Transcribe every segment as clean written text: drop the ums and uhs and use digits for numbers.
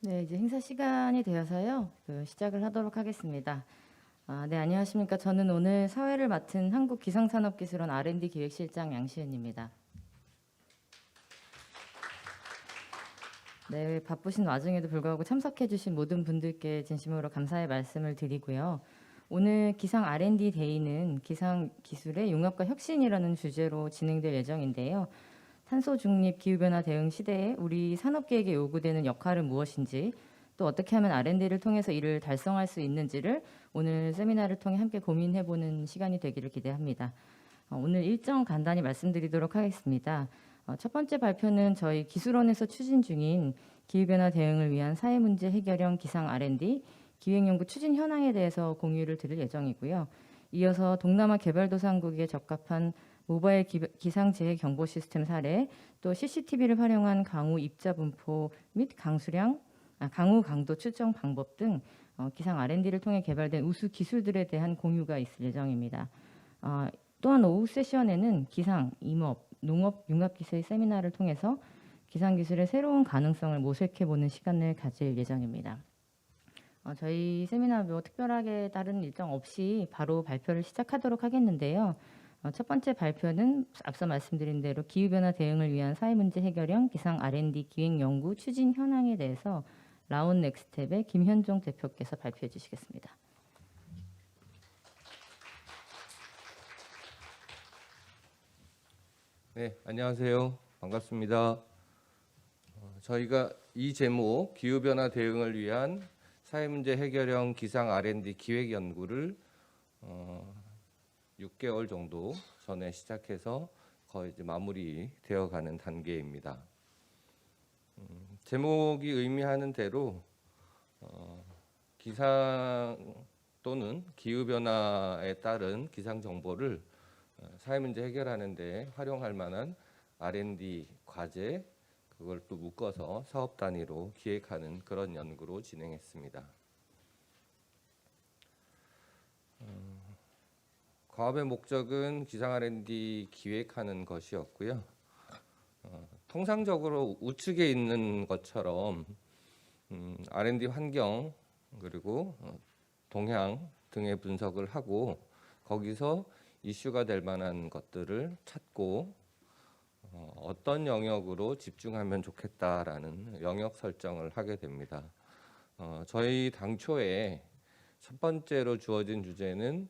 네, 이제 행사 시간이 되어서요. 시작을 하도록 하겠습니다. 네, 안녕하십니까. 저는 오늘 사회를 맡은 한국기상산업기술원 R&D 기획실장 양시은입니다. 네, 바쁘신 와중에도 불구하고 참석해주신 모든 분들께 진심으로 감사의 말씀을 드리고요. 오늘 기상 R&D 데이는 기상 기술의 융합과 혁신이라는 주제로 진행될 예정인데요. 탄소 중립 기후변화 대응 시대에 우리 산업계에게 요구되는 역할은 무엇인지, 또 어떻게 하면 R&D를 통해서 이를 달성할 수 있는지를 오늘 세미나를 통해 함께 고민해보는 시간이 되기를 기대합니다. 오늘 일정 간단히 말씀드리도록 하겠습니다. 첫 번째 발표는 저희 기술원에서 추진 중인 기후변화 대응을 위한 사회문제 해결형 기상 R&D, 기획연구 추진 현황에 대해서 공유를 드릴 예정이고요. 이어서 동남아 개발도상국에 적합한 모바일 기상재해 경보 시스템 사례, 또 CCTV를 활용한 강우 입자 분포 및 강우 강도 측정 방법 등 기상 R&D를 통해 개발된 우수 기술들에 대한 공유가 있을 예정입니다. 또한 오후 세션에는 기상, 임업, 농업 융합기술 세미나를 통해서 기상기술의 새로운 가능성을 모색해보는 시간을 가질 예정입니다. 저희 세미나 특별하게 다른 일정 없이 바로 발표를 시작하도록 하겠는데요. 첫 번째 발표는 앞서 말씀드린 대로 기후변화 대응을 위한 사회문제 해결형 기상 R&D 기획연구 추진 현황에 대해서 라온 넥스텝의 김현종 대표께서 발표해 주시겠습니다. 네, 안녕하세요. 반갑습니다. 저희가 이 제목 기후변화 대응을 위한 사회문제 해결형 기상 R&D 기획 연구를 6개월 정도 전에 시작해서 거의 이제 마무리되어가는 단계입니다. 제목이 의미하는 대로 기상 또는 기후변화에 따른 기상 정보를 사회문제 해결하는 데 활용할 만한 R&D 과제, 그걸 또 묶어서 사업 단위로 기획하는 그런 연구로 진행했습니다. 과업의 목적은 기상 R&D 기획하는 것이었고요. 통상적으로 우측에 있는 것처럼 R&D 환경 그리고 동향 등의 분석을 하고 거기서 이슈가 될 만한 것들을 찾고 어떤 영역으로 집중하면 좋겠다라는 영역 설정을 하게 됩니다. 저희 당초에 첫 번째로 주어진 주제는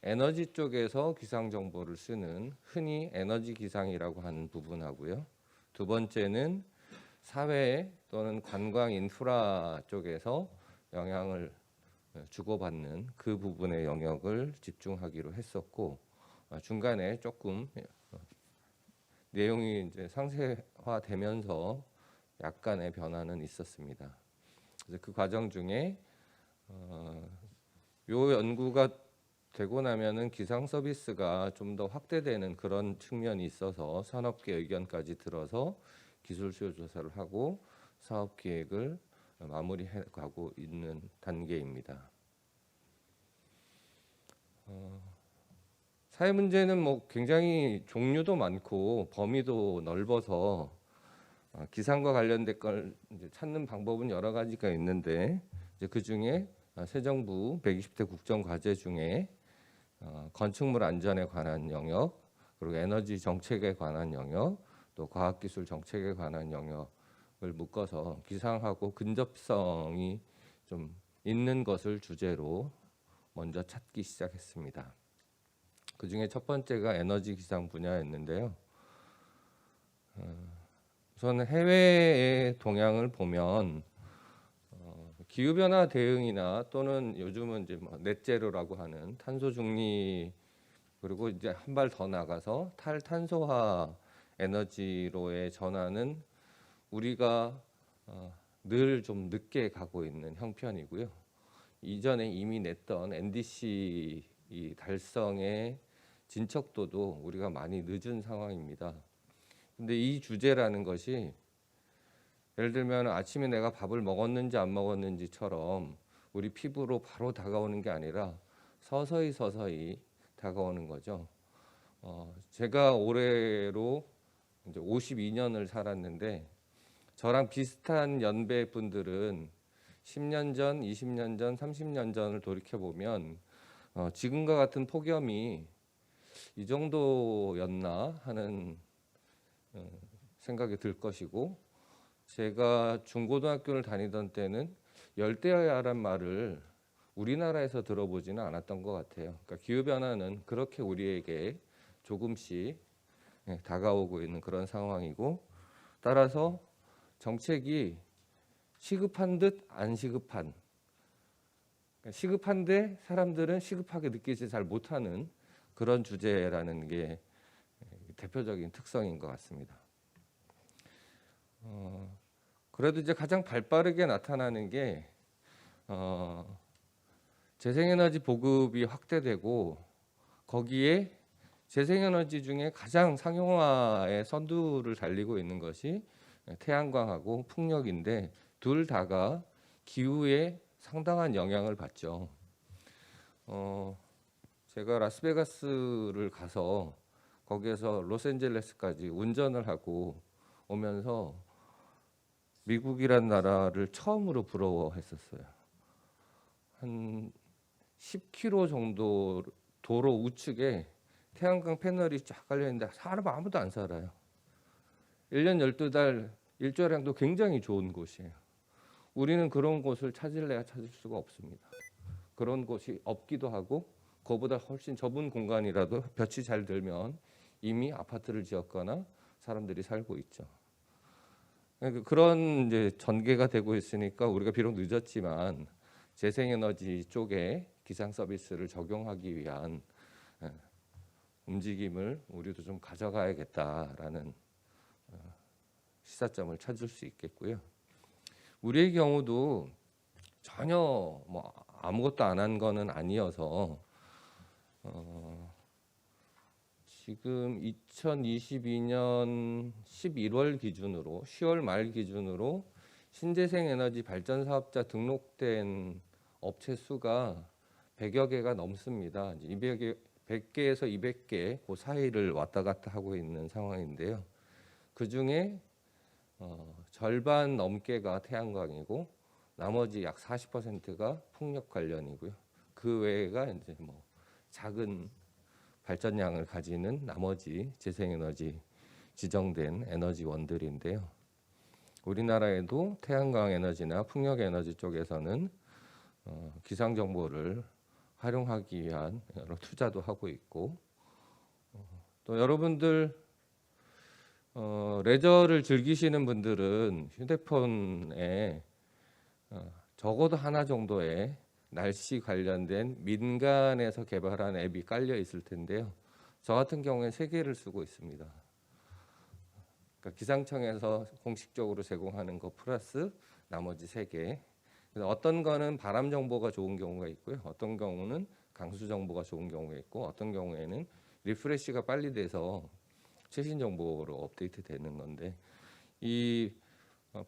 에너지 쪽에서 기상 정보를 쓰는 흔히 에너지 기상이라고 하는 부분하고요. 두 번째는 사회 또는 관광 인프라 쪽에서 영향을 주고받는 그 부분의 영역을 집중하기로 했었고, 중간에 조금 내용이 이제 상세화되면서 약간의 변화는 있었습니다. 그래서 그 과정 중에 요 연구가 되고 나면은 기상 서비스가 좀 더 확대되는 그런 측면이 있어서 산업계 의견까지 들어서 기술 수요 조사를 하고 사업 계획을 마무리해 가고 있는 단계입니다. 사회 문제는 뭐 굉장히 종류도 많고 범위도 넓어서 기상과 관련된 걸 이제 찾는 방법은 여러 가지가 있는데 이제 그 중에 새 정부 120대 국정 과제 중에 건축물 안전에 관한 영역, 그리고 에너지 정책에 관한 영역, 또 과학기술 정책에 관한 영역을 묶어서 기상하고 근접성이 좀 있는 것을 주제로 먼저 찾기 시작했습니다. 그 중에 첫 번째가 에너지 기상 분야였는데요. 우선 해외의 동향을 보면 기후변화 대응이나 또는 요즘은 이제 넷제로라고 하는 탄소 중립, 그리고 이제 한 발 더 나가서 탈탄소화 에너지로의 전환은 우리가 늘 좀 늦게 가고 있는 형편이고요. 이전에 이미 냈던 NDC 달성의 진척도도 우리가 많이 늦은 상황입니다. 근데 이 주제라는 것이 예를 들면 아침에 내가 밥을 먹었는지 안 먹었는지처럼 우리 피부로 바로 다가오는 게 아니라 서서히 다가오는 거죠. 제가 올해로 이제 52년을 살았는데 저랑 비슷한 연배 분들은 10년 전, 20년 전, 30년 전을 돌이켜 보면 지금과 같은 폭염이 이 정도였나 하는 생각이 들 것이고, 제가 중고등학교를 다니던 때는 열대야란 말을 우리나라에서 들어보지는 않았던 것 같아요. 그러니까 기후변화는 그렇게 우리에게 조금씩 다가오고 있는 그런 상황이고, 따라서 정책이 시급한 듯 안 시급한, 그러니까 시급한데 사람들은 시급하게 느끼지 잘 못하는 그런 주제라는 게 대표적인 특성인 것 같습니다. 그래도 이제 가장 발빠르게 나타나는 게 재생에너지 보급이 확대되고, 거기에 재생에너지 중에 가장 상용화의 선두를 달리고 있는 것이 태양광하고 풍력인데, 둘 다가 기후에 상당한 영향을 받죠. 제가 라스베가스를 가서 거기에서 로스앤젤레스까지 운전을 하고 오면서 미국이란 나라를 처음으로 부러워했었어요. 한 10km 정도 도로 우측에 태양광 패널이 쫙 깔려 있는데 사람 아무도 안 살아요. 1년 12달 일조량도 굉장히 좋은 곳이에요. 우리는 그런 곳을 찾을래야 찾을 수가 없습니다. 그런 곳이 없기도 하고, 그보다 훨씬 좁은 공간이라도 볕이 잘 들면 이미 아파트를 지었거나 사람들이 살고 있죠. 그런 이제 전개가 되고 있으니까 우리가 비록 늦었지만 재생에너지 쪽에 기상 서비스를 적용하기 위한 움직임을 우리도 좀 가져가야겠다라는 시사점을 찾을 수 있겠고요. 우리의 경우도 전혀 뭐 아무것도 안 한 거는 아니어서 지금 2022년 11월 기준으로 10월 말 기준으로 신재생 에너지 발전 사업자 등록된 업체 수가 100여 개가 넘습니다. 100개에서 200개 그 사이를 왔다 갔다 하고 있는 상황인데요. 그 중에 절반 넘게가 태양광이고 나머지 약 40%가 풍력 관련이고요. 그 외가 이제 뭐 작은 발전량을 가지는 나머지 재생에너지 지정된 에너지원들인데요. 우리나라에도 태양광 에너지나 풍력 에너지 쪽에서는 기상 정보를 활용하기 위한 여러 투자도 하고 있고, 또 여러분들 레저를 즐기시는 분들은 휴대폰에 적어도 하나 정도의 날씨 관련된 민간에서 개발한 앱이 깔려 있을 텐데요. 저 같은 경우에 3개를 쓰고 있습니다. 그러니까 기상청에서 공식적으로 제공하는 거 플러스 나머지 3개. 어떤 거는 바람 정보가 좋은 경우가 있고요. 어떤 경우는 강수 정보가 좋은 경우가 있고, 어떤 경우에는 리프레시가 빨리 돼서 최신 정보로 업데이트 되는 건데, 이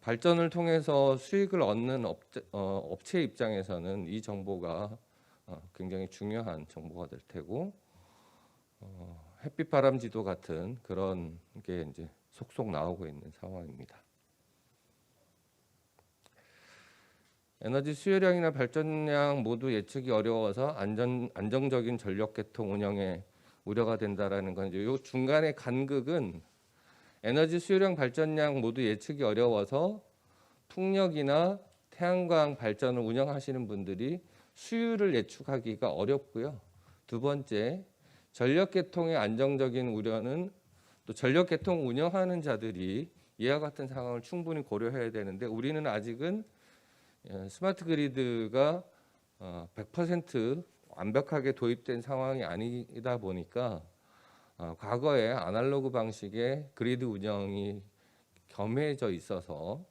발전을 통해서 수익을 얻는 업체 입장에서는 이 정보가 굉장히 중요한 정보가 될 테고, 햇빛 바람 지도 같은 그런 게 이제 속속 나오고 있는 상황입니다. 에너지 수요량이나 발전량 모두 예측이 어려워서 안정적인 전력 계통 운영에 우려가 된다라는 건, 이제 요 중간의 간극은 에너지 수요량 발전량 모두 예측이 어려워서 풍력이나 태양광 발전을 운영하시는 분들이 수율을 예측하기가 어렵고요. 두 번째, 전력 계통의 안정적인 우려는 또 전력 계통 운영하는 자들이 이와 같은 상황을 충분히 고려해야 되는데, 우리는 아직은 스마트 그리드가 100% 완벽하게 도입된 상황이 아니다 보니까 과거에 아날로그 방식의 그리드 운영이 겸해져 있어서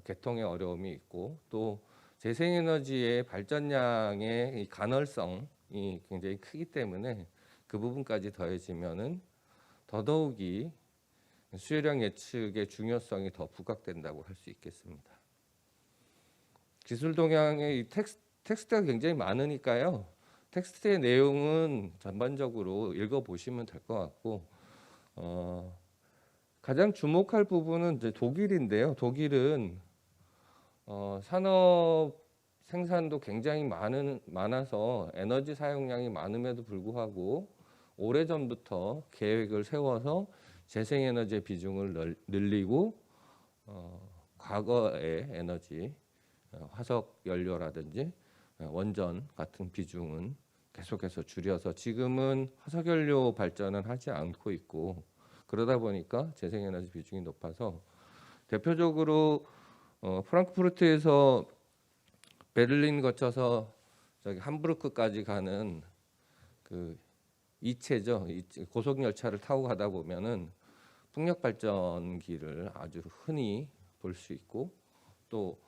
개통의 어려움이 있고, 또 재생에너지의 발전량의 이 간헐성이 굉장히 크기 때문에 그 부분까지 더해지면은 더더욱이 수요량 예측의 중요성이 더 부각된다고 할 수 있겠습니다. 기술 동향의 이 텍스트가 굉장히 많으니까요. 텍스트의 내용은 전반적으로 읽어보시면 될 것 같고, 가장 주목할 부분은 이제 독일인데요. 독일은 산업 생산도 굉장히 많아서 에너지 사용량이 많음에도 불구하고 오래전부터 계획을 세워서 재생에너지의 비중을 늘리고 과거의 에너지, 화석 연료라든지 원전 같은 비중은 계속해서 줄여서 지금은 화석 연료 발전은 하지 않고 있고, 그러다 보니까 재생에너지 비중이 높아서 대표적으로 프랑크푸르트에서 베를린 거쳐서 저기 함부르크까지 가는 그 이체죠. 고속 열차를 타고 가다 보면은 풍력 발전기를 아주 흔히 볼 수 있고, 또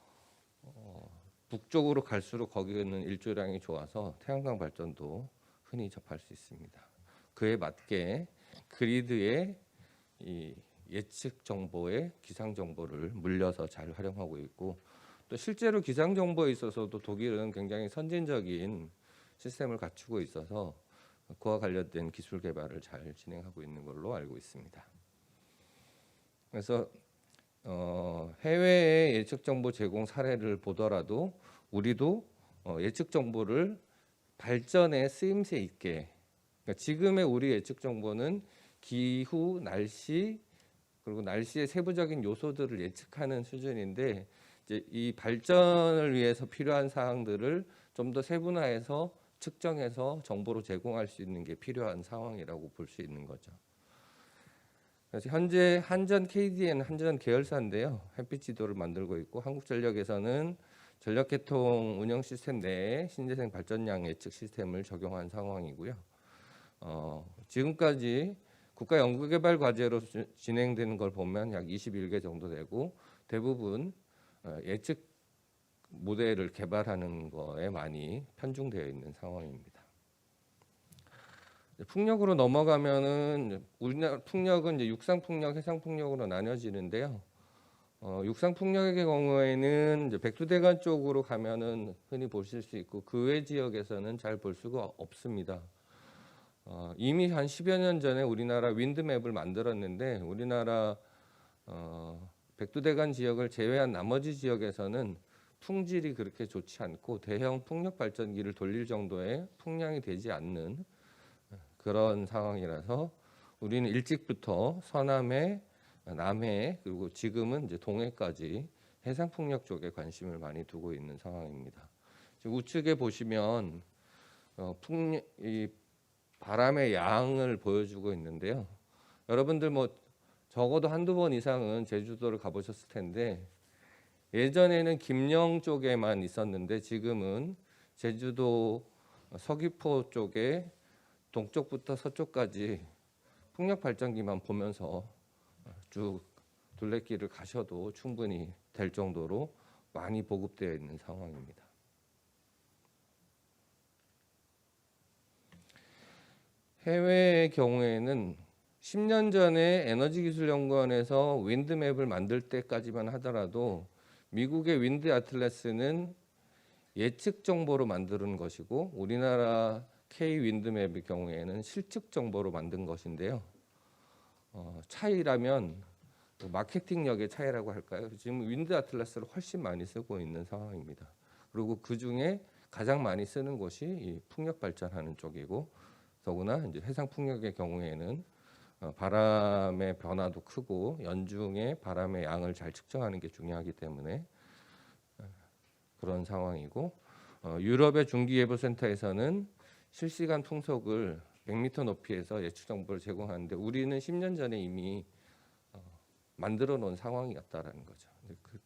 북쪽으로 갈수록 거기는 일조량이 좋아서 태양광 발전도 흔히 접할 수 있습니다. 그에 맞게 그리드의 이 예측 정보에 기상 정보를 물려서 잘 활용하고 있고, 또 실제로 기상 정보에 있어서도 독일은 굉장히 선진적인 시스템을 갖추고 있어서 그와 관련된 기술 개발을 잘 진행하고 있는 걸로 알고 있습니다. 그래서 해외의 예측 정보 제공 사례를 보더라도 우리도 예측 정보를 발전에 쓰임새 있게, 그러니까 지금의 우리 예측 정보는 기후, 날씨, 그리고 날씨의 세부적인 요소들을 예측하는 수준인데, 이제 이 발전을 위해서 필요한 사항들을 좀 더 세분화해서 측정해서 정보로 제공할 수 있는 게 필요한 상황이라고 볼 수 있는 거죠. 그래서 현재 한전 KD는 한전 계열사인데요. 햇빛 지도를 만들고 있고, 한국전력에서는 전력계통 운영 시스템 내에 신재생 발전량 예측 시스템을 적용한 상황이고요. 지금까지 국가 연구개발 과제로 진행되는 걸 보면 약 21개 정도 되고, 대부분 예측 모델을 개발하는 거에 많이 편중되어 있는 상황입니다. 풍력으로 넘어가면은 우리나라 풍력은 이제 육상 풍력, 해상 풍력으로 나뉘어지는데요. 육상 풍력의 경우에는 이제 백두대간 쪽으로 가면은 흔히 보실 수 있고, 그 외 지역에서는 잘 볼 수가 없습니다. 이미 한 10여 년 전에 우리나라 윈드맵을 만들었는데, 우리나라 백두대간 지역을 제외한 나머지 지역에서는 풍질이 그렇게 좋지 않고 대형 풍력 발전기를 돌릴 정도의 풍량이 되지 않는 그런 상황이라서 우리는 일찍부터 서남해, 남해, 그리고 지금은 이제 동해까지 해상 풍력 쪽에 관심을 많이 두고 있는 상황입니다. 우측에 보시면 이 바람의 양을 보여주고 있는데요. 여러분들 뭐 적어도 한두 번 이상은 제주도를 가보셨을 텐데, 예전에는 김영 쪽에만 있었는데 지금은 제주도 서귀포 쪽에 동쪽부터 서쪽까지 풍력 발전기만 보면서 쭉 둘레길을 가셔도 충분히 될 정도로 많이 보급되어 있는 상황입니다. 해외의 경우에는 10년 전에 에너지기술연구원에서 윈드맵을 만들 때까지만 하더라도 미국의 윈드 아틀라스는 예측 정보로 만드는 것이고, 우리나라 K 윈드맵의 경우에는 실측 정보로 만든 것인데요. 차이라면 마케팅력의 차이라고 할까요? 지금 윈드 아틀라스를 훨씬 많이 쓰고 있는 상황입니다. 그리고 그 중에 가장 많이 쓰는 곳이 이 풍력 발전하는 쪽이고, 더구나 이제 해상 풍력의 경우에는 바람의 변화도 크고 연중에 바람의 양을 잘 측정하는 게 중요하기 때문에 그런 상황이고, 유럽의 중기예보센터에서는 실시간 풍속을 100m 높이에서 예측 정보를 제공하는데, 우리는 10년 전에 이미 만들어 놓은 상황이었다라는 거죠.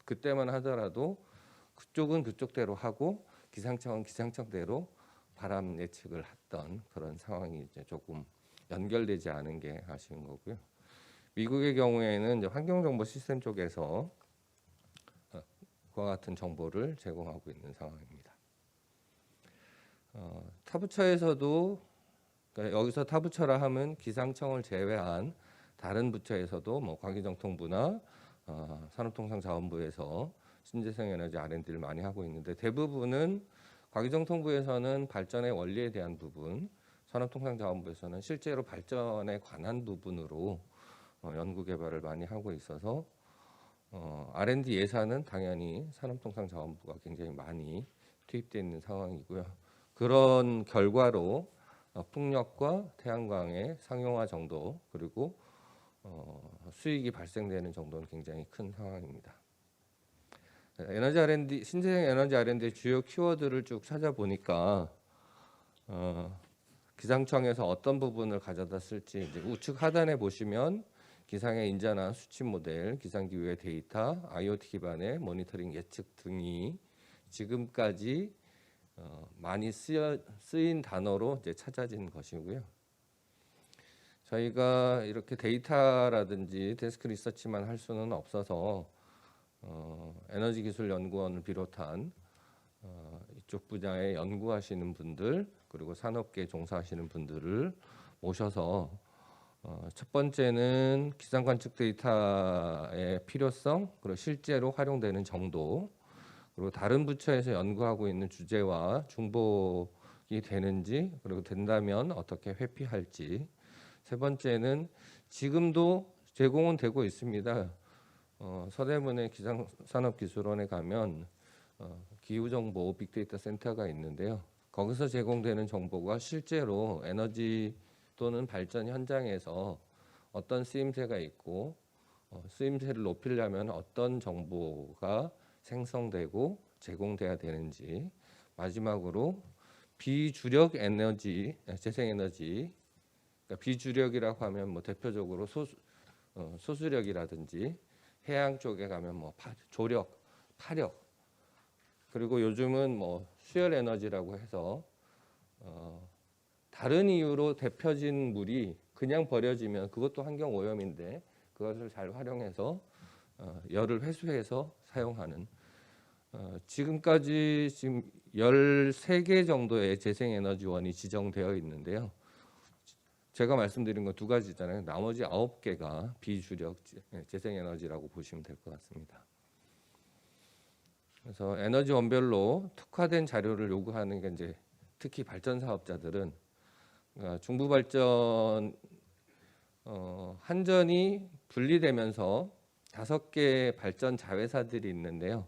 그때만 하더라도 그쪽은 그쪽대로 하고 기상청은 기상청대로 바람 예측을 했던 그런 상황이 이제 조금 연결되지 않은 게 아쉬운 거고요. 미국의 경우에는 이제 환경정보 시스템 쪽에서 그와 같은 정보를 제공하고 있는 상황입니다. 타부처에서도, 그러니까 여기서 타부처라 하면 기상청을 제외한 다른 부처에서도 뭐 과기정통부나 산업통상자원부에서 신재생 에너지 R&D를 많이 하고 있는데, 대부분은 과기정통부에서는 발전의 원리에 대한 부분, 산업통상자원부에서는 실제로 발전에 관한 부분으로 연구 개발을 많이 하고 있어서 R&D 예산은 당연히 산업통상자원부가 굉장히 많이 투입되어 있는 상황이고요. 그런 결과로 풍력과 태양광의 상용화 정도 그리고 수익이 발생되는 정도는 굉장히 큰 상황입니다. 에너지 R&D, 신재생 에너지 R&D의 주요 키워드를 쭉 찾아보니까 기상청에서 어떤 부분을 가져다 쓸지 이제 우측 하단에 보시면 기상의 인자나 수치 모델, 기상기후의 데이터, IoT 기반의 모니터링 예측 등이 지금까지 많이 쓰인 단어로 이제 찾아진 것이고요. 저희가 이렇게 데이터라든지 데스크 리서치만 할 수는 없어서 에너지기술연구원을 비롯한 이쪽 분야에 연구하시는 분들 그리고 산업계에 종사하시는 분들을 모셔서 첫 번째는 기상 관측 데이터의 필요성 그리고 실제로 활용되는 정도 그리고 다른 부처에서 연구하고 있는 주제와 중복이 되는지 그리고 된다면 어떻게 회피할지 세 번째는 지금도 제공은 되고 있습니다. 서대문의 기상산업기술원에 가면 기후정보 빅데이터 센터가 있는데요. 거기서 제공되는 정보가 실제로 에너지 또는 발전 현장에서 어떤 쓰임새가 있고 쓰임새를 높이려면 어떤 정보가 생성되고 제공돼야 되는지 마지막으로 비주력 에너지, 재생에너지 그러니까 비주력이라고 하면 뭐 대표적으로 소수력이라든지 해양 쪽에 가면 뭐 조력, 파력 그리고 요즘은 뭐 수열 에너지라고 해서 다른 이유로 데펴진 물이 그냥 버려지면 그것도 환경 오염인데 그것을 잘 활용해서 열을 회수해서 사용하는 지금까지 지금 13개 정도의 재생에너지원이 지정되어 있는데요. 제가 말씀드린 건 두 가지잖아요. 나머지 9개가 비주력 재생에너지라고 보시면 될 것 같습니다. 그래서 에너지 원별로 특화된 자료를 요구하는 게 이제 특히 발전 사업자들은 그러니까 중부 발전 한전이 분리되면서 5개 발전 자회사들이 있는데요.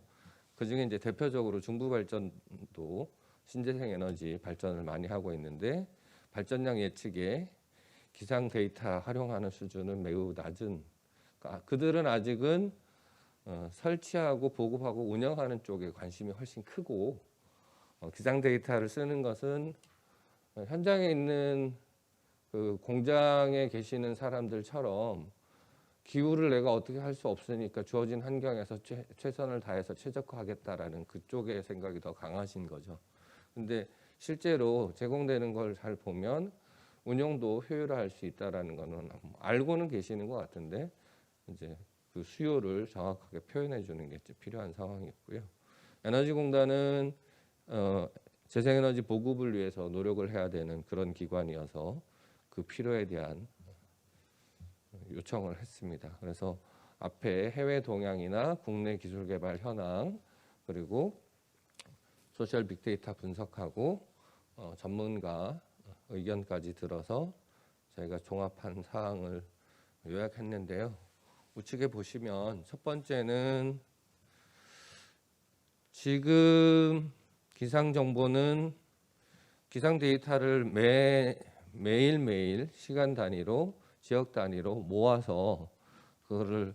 그 중에 이제 대표적으로 중부 발전도 신재생 에너지 발전을 많이 하고 있는데 발전량 예측에 기상 데이터 활용하는 수준은 매우 낮은. 그러니까 그들은 아직은 설치하고 보급하고 운영하는 쪽에 관심이 훨씬 크고 기상 데이터를 쓰는 것은 현장에 있는 그 공장에 계시는 사람들처럼 기후를 내가 어떻게 할 수 없으니까 주어진 환경에서 최선을 다해서 최적화하겠다라는 그쪽의 생각이 더 강하신 거죠. 근데 실제로 제공되는 걸 잘 보면 운영도 효율화할 수 있다라는 거는 알고는 계시는 것 같은데 이제 그 수요를 정확하게 표현해 주는 게 필요한 상황이었고요. 에너지공단은 재생에너지 보급을 위해서 노력을 해야 되는 그런 기관이어서 그 필요에 대한 요청을 했습니다. 그래서 앞에 해외 동향이나 국내 기술 개발 현황 그리고 소셜 빅데이터 분석하고 전문가 의견까지 들어서 저희가 종합한 사항을 요약했는데요. 우측에 보시면 첫 번째는 지금 기상 정보는 기상 데이터를 매일매일 시간 단위로 지역 단위로 모아서 그거를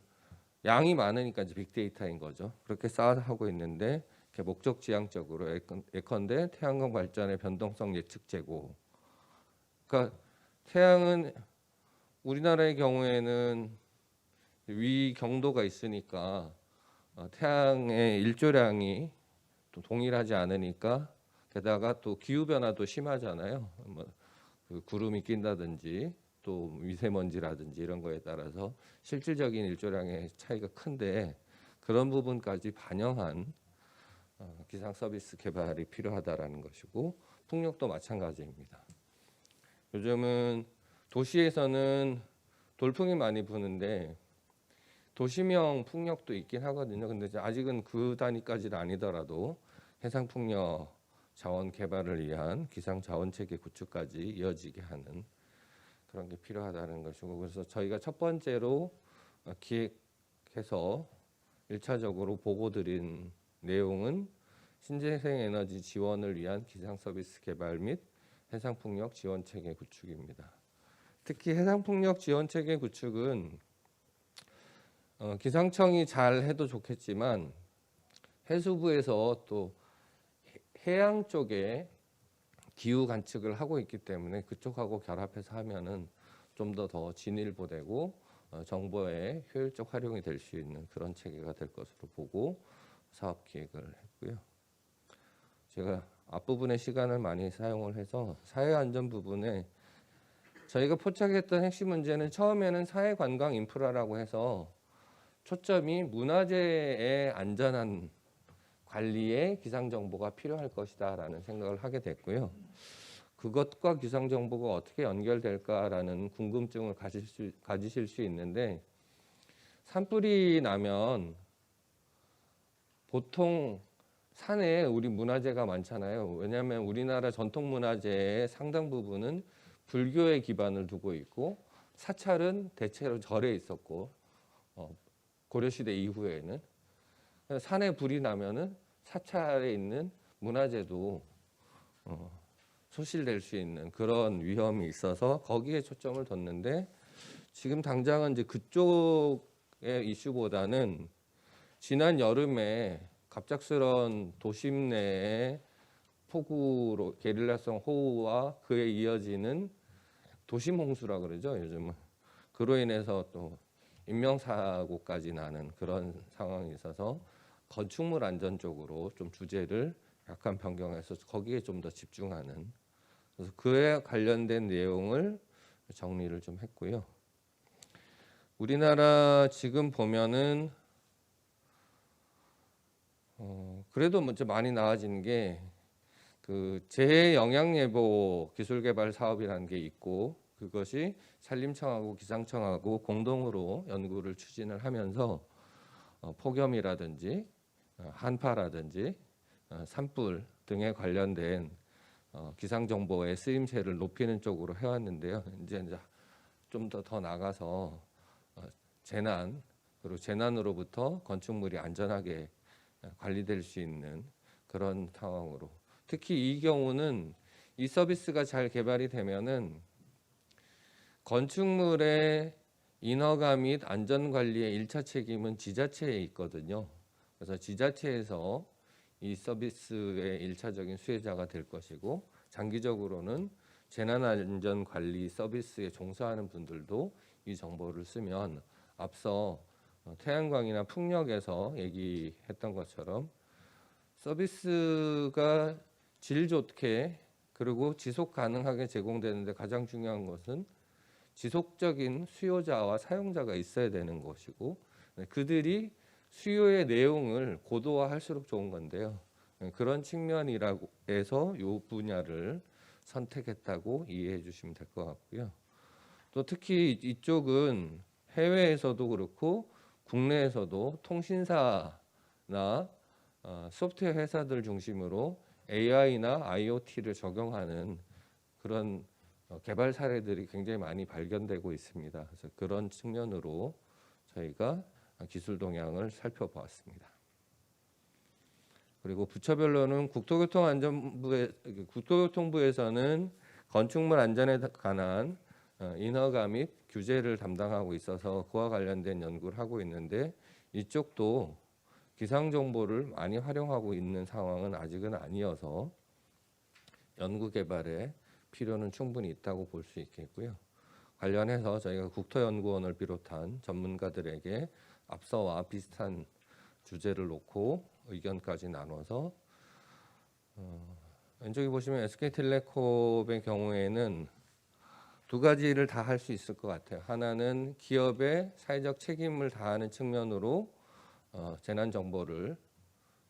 양이 많으니까 이제 빅데이터인 거죠. 그렇게 쌓아하고 있는데 이렇게 목적 지향적으로 예컨대 태양광 발전의 변동성 예측 재고. 그러니까 태양은 우리나라의 경우에는 위 경도가 있으니까 태양의 일조량이 또 동일하지 않으니까 게다가 또 기후 변화도 심하잖아요. 뭐 그 구름이 낀다든지 또 미세먼지라든지 이런 거에 따라서 실질적인 일조량의 차이가 큰데 그런 부분까지 반영한 기상 서비스 개발이 필요하다라는 것이고 풍력도 마찬가지입니다. 요즘은 도시에서는 돌풍이 많이 부는데 도시명 풍력도 있긴 하거든요. 근데 아직은 그 단위까지는 아니더라도 해상 풍력 자원 개발을 위한 기상 자원 체계 구축까지 이어지게 하는 그런 게 필요하다는 것이고, 그래서 저희가 첫 번째로 기획해서 1차적으로 보고 드린 내용은 신재생 에너지 지원을 위한 기상 서비스 개발 및 해상풍력 지원 체계 구축입니다. 특히 해상풍력 지원 체계 구축은 기상청이 잘 해도 좋겠지만 해수부에서 또 해양 쪽에 기후 관측을 하고 있기 때문에 그쪽하고 결합해서 하면은 좀 더 진일보되고 정보의 효율적 활용이 될 수 있는 그런 체계가 될 것으로 보고 사업 기획을 했고요. 제가 앞부분에 시간을 많이 사용을 해서 사회안전 부분에 저희가 포착했던 핵심 문제는 처음에는 사회관광 인프라라고 해서 초점이 문화재의 안전한 관리에 기상정보가 필요할 것이다라는 생각을 하게 됐고요. 그것과 기상정보가 어떻게 연결될까라는 궁금증을 가지실 수 있는데, 산불이 나면 보통 산에 우리 문화재가 많잖아요. 왜냐하면 우리나라 전통 문화재의 상당 부분은 불교의 기반을 두고 있고, 사찰은 대체로 절에 있었고, 고려시대 이후에는 산에 불이 나면은 사찰에 있는 문화재도 소실될 수 있는 그런 위험이 있어서 거기에 초점을 뒀는데, 지금 당장은 이제 그쪽의 이슈보다는 지난 여름에 갑작스런 도심 내에 폭우로 게릴라성 호우와 그에 이어지는 도심 홍수라 그러죠, 요즘은. 그로 인해서 또 인명사고까지 나는 그런 상황이 있어서 건축물 안전 쪽으로 좀 주제를 약간 변경해서 거기에 좀 더 집중하는, 그래서 그에 관련된 내용을 정리를 좀 했고요. 우리나라 지금 보면은 그래도 먼저 많이 나아진 게 그 재해 영향 예보 기술 개발 사업이라는 게 있고, 그것이 산림청하고 기상청하고 공동으로 연구를 추진을 하면서 폭염이라든지 한파라든지 산불 등에 관련된 기상 정보의 쓰임새를 높이는 쪽으로 해왔는데요. 이제 좀 더 나가서 재난, 그리고 재난으로부터 건축물이 안전하게 관리될 수 있는 그런 상황으로, 특히 이 경우는 이 서비스가 잘 개발이 되면은 건축물의 인허가 및 안전관리의 1차 책임은 지자체에 있거든요. 그래서 지자체에서 이 서비스의 1차적인 수혜자가 될 것이고, 장기적으로는 재난안전관리 서비스에 종사하는 분들도 이 정보를 쓰면 앞서 태양광이나 풍력에서 얘기했던 것처럼 서비스가 질 좋게 그리고 지속 가능하게 제공되는데 가장 중요한 것은 지속적인 수요자와 사용자가 있어야 되는 것이고, 그들이 수요의 내용을 고도화할수록 좋은 건데요. 그런 측면이라고 해서 이 분야를 선택했다고 이해해 주시면 될 것 같고요. 또 특히 이쪽은 해외에서도 그렇고 국내에서도 통신사나 소프트웨어 회사들 중심으로 AI나 IoT를 적용하는 그런 개발 사례들이 굉장히 많이 발견되고 있습니다. 그래서 그런 측면으로 저희가 기술 동향을 살펴보았습니다. 그리고 부처별로는 국토교통부에서는 건축물 안전에 관한 인허가 및 규제를 담당하고 있어서 그와 관련된 연구를 하고 있는데, 이쪽도 기상 정보를 많이 활용하고 있는 상황은 아직은 아니어서 연구 개발에 필요는 충분히 있다고 볼 수 있겠고요. 관련해서 저희가 국토연구원을 비롯한 전문가들에게 앞서와 비슷한 주제를 놓고 의견까지 나눠서 왼쪽에 보시면 SK텔레콤의 경우에는 두 가지를 다 할 수 있을 것 같아요. 하나는 기업의 사회적 책임을 다하는 측면으로 재난 정보를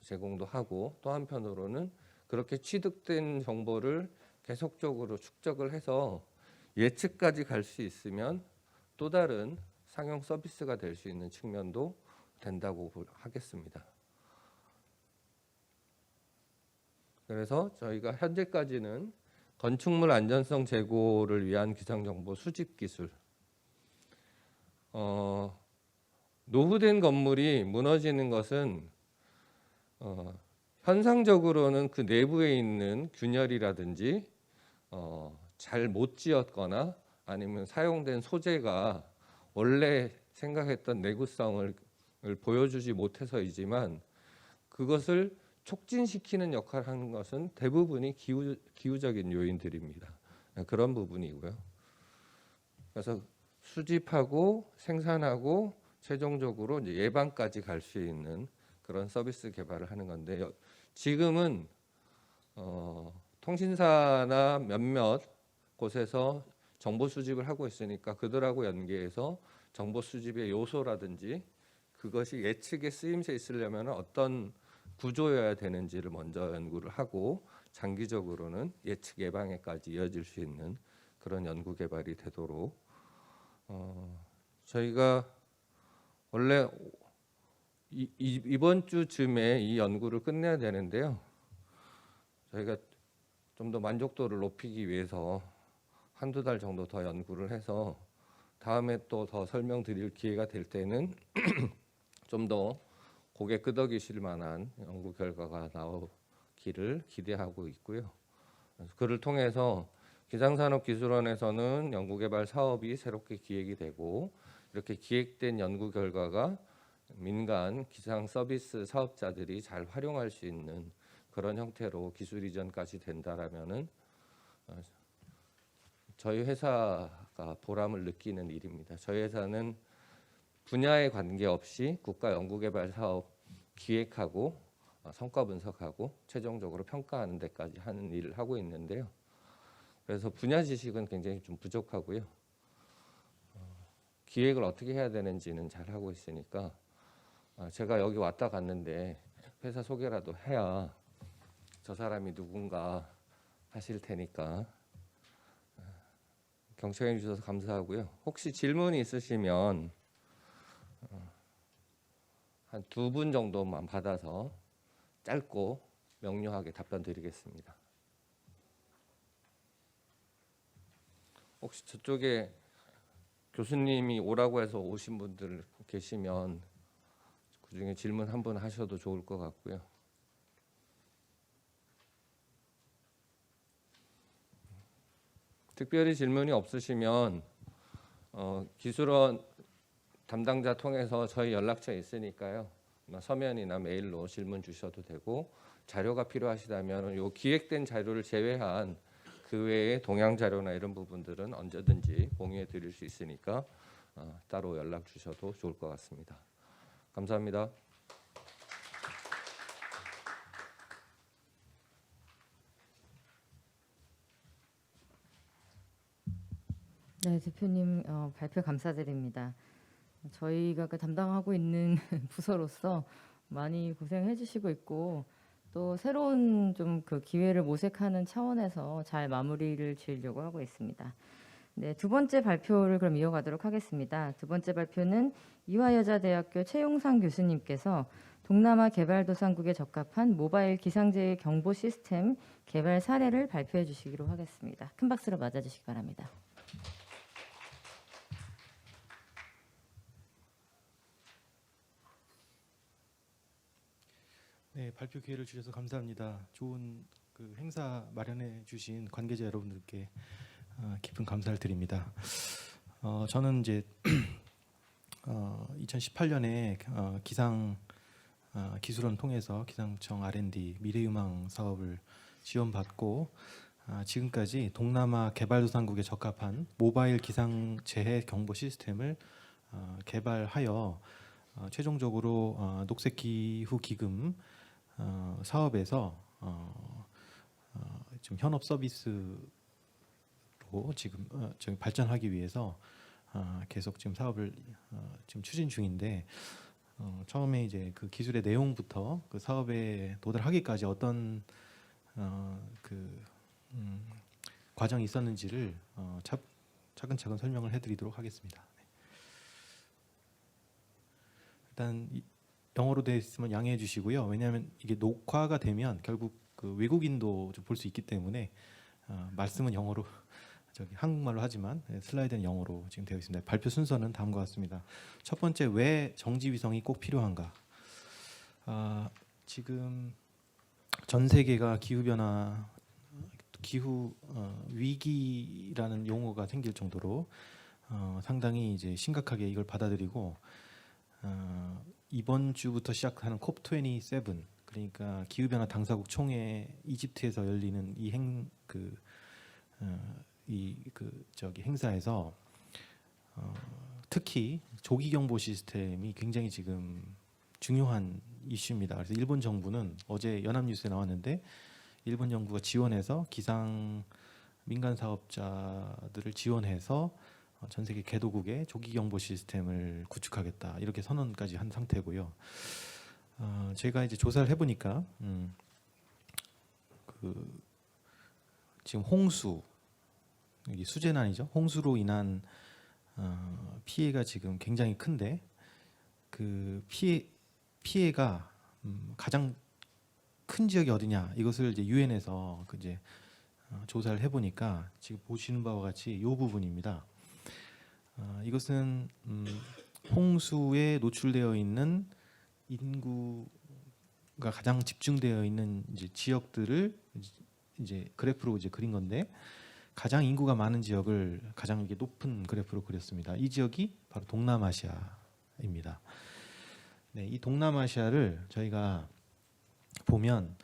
제공도 하고, 또 한편으로는 그렇게 취득된 정보를 계속적으로 축적을 해서 예측까지 갈 수 있으면 또 다른 상용 서비스가 될 수 있는 측면도 된다고 하겠습니다. 그래서 저희가 현재까지는 건축물 안전성 제고를 위한 기상정보 수집 기술. 노후된 건물이 무너지는 것은 현상적으로는 그 내부에 있는 균열이라든지 잘 못 지었거나 아니면 사용된 소재가 원래 생각했던 내구성을 보여주지 못해서이지만, 그것을 촉진시키는 역할을 하는 것은 대부분이 기후적인 요인들입니다. 그런 부분이고요. 그래서 수집하고 생산하고 최종적으로 이제 예방까지 갈 수 있는 그런 서비스 개발을 하는 건데, 지금은 통신사나 몇몇 곳에서 정보 수집을 하고 있으니까 그들하고 연계해서 정보 수집의 요소라든지 그것이 예측에 쓰임새 있으려면 어떤 구조여야 되는지를 먼저 연구를 하고 장기적으로는 예측 예방에까지 이어질 수 있는 그런 연구 개발이 되도록 저희가 원래 이번 주쯤에 이 연구를 끝내야 되는데요. 저희가 좀 더 만족도를 높이기 위해서 한두 달 정도 더 연구를 해서 다음에 또 더 설명드릴 기회가 될 때는 좀 더 고개 끄덕이실 만한 연구 결과가 나오기를 기대하고 있고요. 그를 통해서 기상산업기술원에서는 연구개발 사업이 새롭게 기획이 되고, 이렇게 기획된 연구 결과가 민간 기상 서비스 사업자들이 잘 활용할 수 있는 그런 형태로 기술 이전까지 된다라면은 저희 회사가 보람을 느끼는 일입니다. 저희 회사는 분야에 관계없이 국가 연구개발 사업 기획하고 성과 분석하고 최종적으로 평가하는 데까지 하는 일을 하고 있는데요. 그래서 분야 지식은 굉장히 좀 부족하고요. 기획을 어떻게 해야 되는지는 잘 하고 있으니까 제가 여기 왔다 갔는데 회사 소개라도 해야 저 사람이 누군가 하실 테니까 경청해 주셔서 감사하고요. 혹시 질문이 있으시면 한 2분 정도만 받아서 짧고 명료하게 답변 드리겠습니다. 혹시 저쪽에 교수님이 오라고 해서 오신 분들 계시면 그중에 질문 한 분 하셔도 좋을 것 같고요. 특별히 질문이 없으시면 기술원 담당자 통해서 저희 연락처 있으니까요. 서면이나 메일로 질문 주셔도 되고, 자료가 필요하시다면 요 기획된 자료를 제외한 그 외에 동향 자료나 이런 부분들은 언제든지 공유해 드릴 수 있으니까 따로 연락 주셔도 좋을 것 같습니다. 감사합니다. 네, 대표님 발표 감사드립니다. 저희가 담당하고 있는 부서로서 많이 고생해 주시고 있고, 또 새로운 좀 그 기회를 모색하는 차원에서 잘 마무리를 지으려고 하고 있습니다. 네, 두 번째 발표를 그럼 이어가도록 하겠습니다. 두 번째 발표는 이화여자대학교 최용상 교수님께서 동남아 개발도상국에 적합한 모바일 기상재해 경보 시스템 개발 사례를 발표해 주시기로 하겠습니다. 큰 박수로 맞아주시기 바랍니다. 네, 발표 기회를 주셔서 감사합니다. 좋은 그 행사 마련해 주신 관계자 여러분들께 깊은 감사를 드립니다. 저는 이제 2018년에 기상 기술원 통해서 기상청 R&D 미래유망 사업을 지원받고 지금까지 동남아 개발도상국에 적합한 모바일 기상 재해 경보 시스템을 개발하여 최종적으로 녹색기후 기금 사업에서 좀 현업 서비스로 지금 발전하기 위해서 계속 지금 사업을 지금 추진 중인데, 처음에 이제 그 기술의 내용부터 그 사업에 도달하기까지 어떤 과정이 있었는지를 차근차근 설명을 해드리도록 하겠습니다. 일단 영어로 되어 있으면 양해해 주시고요. 왜냐하면 이게 녹화가 되면 결국 그 외국인도 좀 볼 수 있기 때문에 말씀은 영어로 저기 한국말로 하지만 슬라이드는 영어로 지금 되어 있습니다. 발표 순서는 다음과 같습니다. 첫 번째, 왜 정지 위성이 꼭 필요한가? 지금 전 세계가 기후 변화, 기후 위기라는 용어가 생길 정도로 상당히 이제 심각하게 이걸 받아들이고 이번 주부터 시작하는 COP27, 그러니까 기후 변화 당사국 총회 이집트에서 열리는 행사에서 특히 조기 경보 시스템이 굉장히 지금 중요한 이슈입니다. 그래서 일본 정부는 어제 연합뉴스에 나왔는데 일본 정부가 지원해서 기상 민간 사업자들을 지원해서 전 세계 개도국에 조기 경보 시스템을 구축하겠다 이렇게 선언까지 한 상태고요. 제가 이제 조사를 해보니까 지금 홍수, 이게 수재는 아니죠. 홍수로 인한 피해가 지금 굉장히 큰데 그 피해가 가장 큰 지역이 어디냐, 이것을 이제 유엔에서 이제 조사를 해보니까 지금 보시는 바와 같이 이 부분입니다. 이것은 홍수에 노출되어 있는 인구가 가장 집중되어 있는 이제 지역들을 이제 그래프로 이제 그린 건데, 가장 인구가 많은 지역을 가장 이게 높은 그래프로 그렸습니다. 이 지역이 바로 동남아시아입니다. 네, 이 동남아시아를 저희가 보면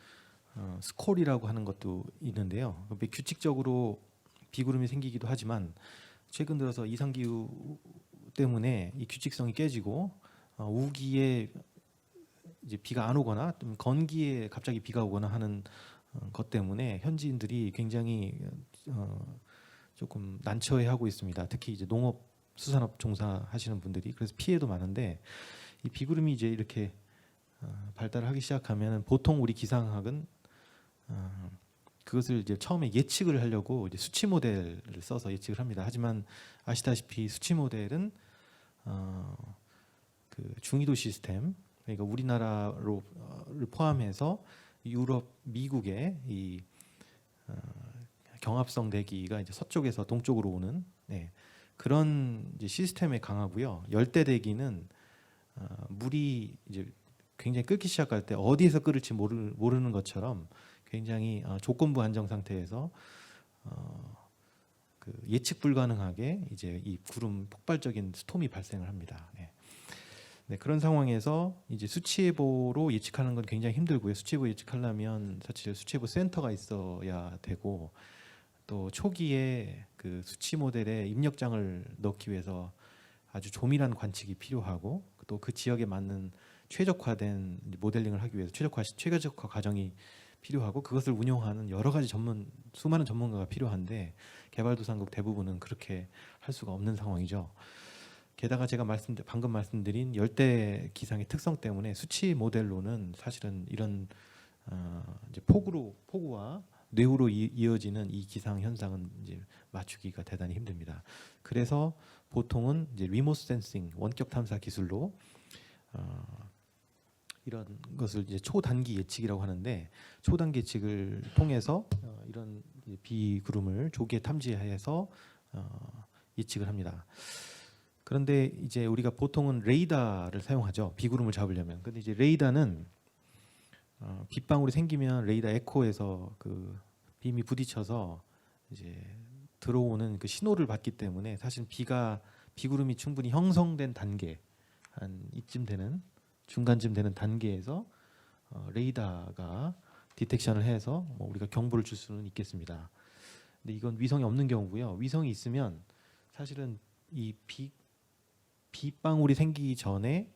스콜이라고 하는 것도 있는데요. 규칙적으로 비구름이 생기기도 하지만 최근 들어서 이상 기후 때문에 이 규칙성이 깨지고 우기에 이제 비가 안 오거나 좀 건기에 갑자기 비가 오거나 하는 것 때문에 현지인들이 굉장히 조금 난처해하고 있습니다. 특히 이제 농업, 수산업 종사하시는 분들이. 그래서 피해도 많은데, 이 비구름이 이제 이렇게 발달하기 시작하면 보통 우리 기상학은 그것을 이제 처음에 예측을 하려고 이제 수치 모델을 써서 예측을 합니다. 하지만 아시다시피 수치 모델은 그 중위도 시스템, 그러니까 우리나라를 포함해서 유럽, 미국의 이 경합성 대기가 이제 서쪽에서 동쪽으로 오는 그런 이제 시스템에 강하고요. 열대 대기는 물이 이제 굉장히 끓기 시작할 때 어디에서 끓을지 모르는 것처럼 굉장히 조건부 안정 상태에서 그 예측 불가능하게 이제 이 구름 폭발적인 스톰이 발생을 합니다. 네, 그런 상황에서 이제 수치예보로 예측하는 건 굉장히 힘들고요. 수치예보 예측하려면 사실 수치예보 센터가 있어야 되고, 또 초기에 그 수치 모델에 입력장을 넣기 위해서 아주 조밀한 관측이 필요하고, 또 그 지역에 맞는 최적화된 모델링을 하기 위해서 최적화 과정이 필요하고, 그것을 운용하는 여러 가지 수많은 전문가가 필요한데 개발도상국 대부분은 그렇게 할 수가 없는 상황이죠. 게다가 제가 방금 말씀드린 열대 기상의 특성 때문에 수치 모델로는 사실은 이런 이제 폭우와 뇌우로 이어지는 이 기상 현상은 이제 맞추기가 대단히 힘듭니다. 그래서 보통은 이제 리모트 센싱, 원격 탐사 기술로 이런 것을 이제 초단기 예측이라고 하는데, 초단기 예측을 통해서 이런 비구름을 조기에 탐지해서 예측을 합니다. 그런데 이제 우리가 보통은 레이더를 사용하죠. 비구름을 잡으려면. 근데 이제 레이더는 빗방울이 생기면 레이더 에코에서 그 빔이 부딪혀서 이제 들어오는 그 신호를 받기 때문에 사실 비구름이 충분히 형성된 단계, 한 이쯤 되는 중간쯤 되는 단계에서 레이더가 디텍션을 해서 우리가 경보를 줄 수는 있겠습니다. 근데 이건 위성이 없는 경우고요. 위성이 있으면 사실은 이 빗방울이 생기기 전에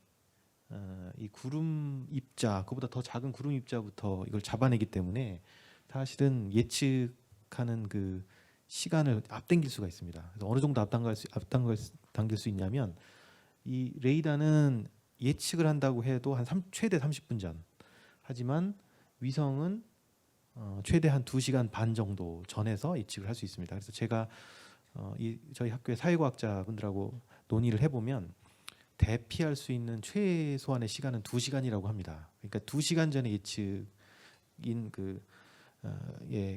이 구름 입자, 그보다 더 작은 구름 입자부터 이걸 잡아내기 때문에 사실은 예측하는 그 시간을 앞당길 수가 있습니다. 그래서 어느 정도 앞당길 수 있냐면, 이 레이더는 예측을 한다고 해도 최대 30분 전, 하지만 위성은 최대 한 2시간 반 정도 전에서 예측을 할 수 있습니다. 그래서 제가 저희 학교의 사회과학자분들하고 논의를 해보면 대피할 수 있는 최소한의 시간은 2시간이라고 합니다. 그러니까 2시간 전에 예측인 그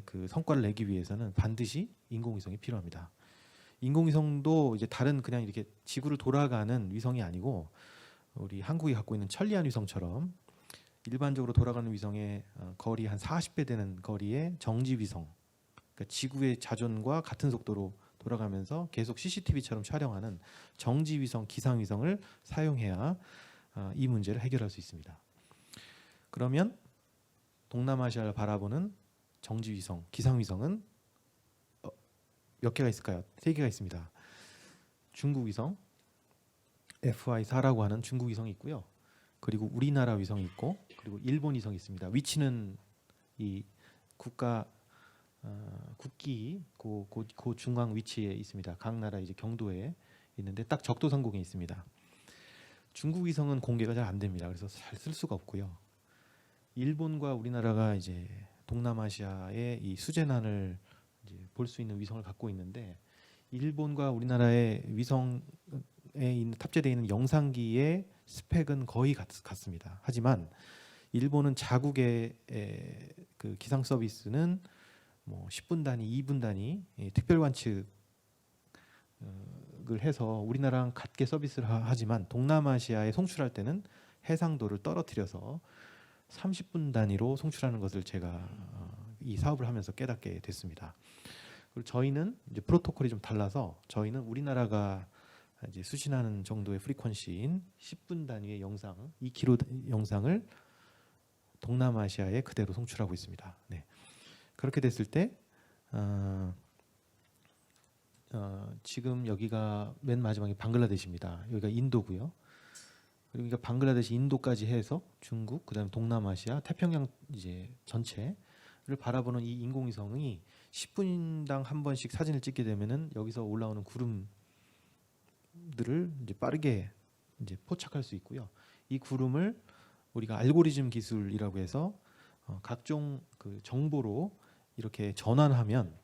그 성과를 내기 위해서는 반드시 인공위성이 필요합니다. 인공위성도 이제 다른 그냥 이렇게 지구를 돌아가는 위성이 아니고 우리 한국이 갖고 있는 천리안 위성처럼 일반적으로 돌아가는 위성의 거리 한 40배 되는 거리의 정지 위성, 그러니까 지구의 자전과 같은 속도로 돌아가면서 계속 CCTV처럼 촬영하는 정지 위성, 기상 위성을 사용해야 이 문제를 해결할 수 있습니다. 그러면 동남아시아를 바라보는 정지 위성, 기상 위성은 몇 개가 있을까요? 3개가 있습니다. 중국 위성 FY4라고 하는 중국 위성이 있고요. 그리고 우리나라 위성이 있고, 그리고 일본 위성이 있습니다. 위치는 이 국기 그 중앙 위치에 있습니다. 각 나라 이제 경도에 있는데 딱 적도상공에 있습니다. 중국 위성은 공개가 잘 안 됩니다. 그래서 잘 쓸 수가 없고요. 일본과 우리나라가 이제 동남아시아의 이 수재난을 볼 수 있는 위성을 갖고 있는데, 일본과 우리나라의 위성에 탑재되어 있는 영상기의 스펙은 거의 같습니다. 하지만 일본은 자국의 그 기상 서비스는 뭐 10분 단위, 2분 단위 특별 관측을 해서 우리나라랑 같게 서비스를 하지만 동남아시아에 송출할 때는 해상도를 떨어뜨려서 30분 단위로 송출하는 것을 제가 이 사업을 하면서 깨닫게 됐습니다. 그리고 저희는 이제 프로토콜이 좀 달라서 저희는 우리나라가 이제 수신하는 정도의 프리퀀시인 10분 단위의 영상, 2km 영상을 동남아시아에 그대로 송출하고 있습니다. 네. 그렇게 됐을 때 지금 여기가 맨 마지막에 방글라데시입니다. 여기가 인도고요. 그러니까 방글라데시, 인도까지 해서 중국, 그다음에 동남아시아, 태평양 이제 전체를 바라보는 이 인공위성이 10분당 한 번씩 사진을 찍게 되면은 여기서 올라오는 구름들을 이제 빠르게 이제 포착할 수 있고요. 이 구름을 우리가 알고리즘 기술이라고 해서 각종 그 정보로 이렇게 전환하면,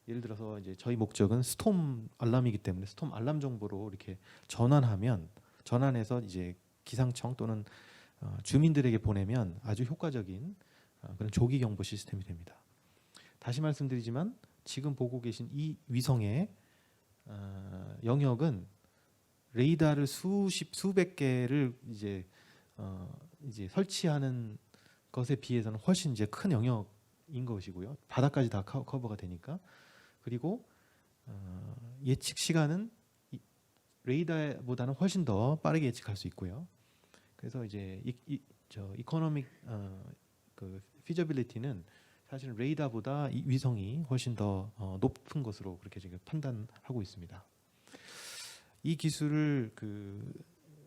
예를 들어서 이제 저희 목적은 스톰 알람이기 때문에 스톰 알람 정보로 이렇게 전환해서 이제 기상청 또는 주민들에게 보내면 아주 효과적인 그런 조기 경보 시스템이 됩니다. 다시 말씀드리지만 지금 보고 계신 이 위성의 영역은 레이더를 수백 개를 이제 설치하는 것에 비해서는 훨씬 이제 큰 영역인 것이고요. 바닥까지 다 커버가 되니까. 그리고 예측 시간은 레이더보다는 훨씬 더 빠르게 예측할 수 있고요. 그래서 이제 이코노믹 그 피저빌리티는 사실 레이더보다 이 위성이 훨씬 더 높은 것으로 그렇게 지금 판단하고 있습니다. 이 기술을 그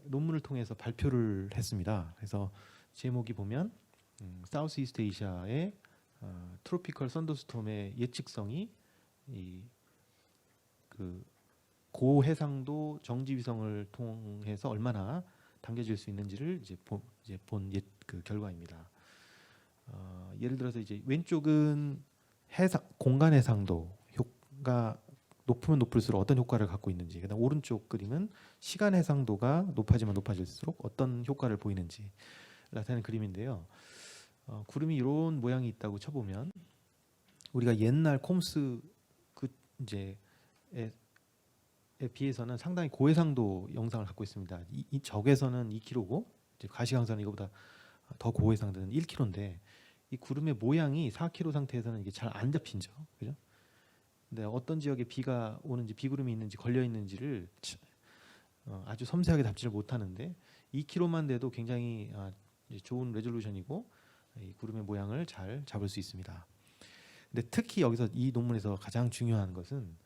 논문을 통해서 발표를 했습니다. 그래서 제목이 보면 사우스 이스트 에이시아의 트로피컬 썬더스톰의 예측성이 그 고해상도 정지 위성을 통해서 얼마나 당겨질 수 있는지를 이제 본 그 결과입니다. 예를 들어서 이제 왼쪽은 공간 해상도가 높으면 높을수록 어떤 효과를 갖고 있는지, 그다음 오른쪽 그림은 시간 해상도가 높아지면 높아질수록 어떤 효과를 보이는지 나타내는 그림인데요. 구름이 이런 모양이 있다고 쳐보면 우리가 옛날 콤스 에 비해서는 상당히 고해상도 영상을 갖고 있습니다. 이 적에서는 2km고 가시광선은 이거보다 더 고해상도는 1km인데 이 구름의 모양이 4km 상태에서는 이게 잘 안 잡힌죠, 그죠? 근데 어떤 지역에 비가 오는지, 비구름이 있는지 걸려 있는지를 아주 섬세하게 잡지를 못하는데 2km만 돼도 굉장히 좋은 레졸루션이고 이 구름의 모양을 잘 잡을 수 있습니다. 근데 특히 여기서 이 논문에서 가장 중요한 것은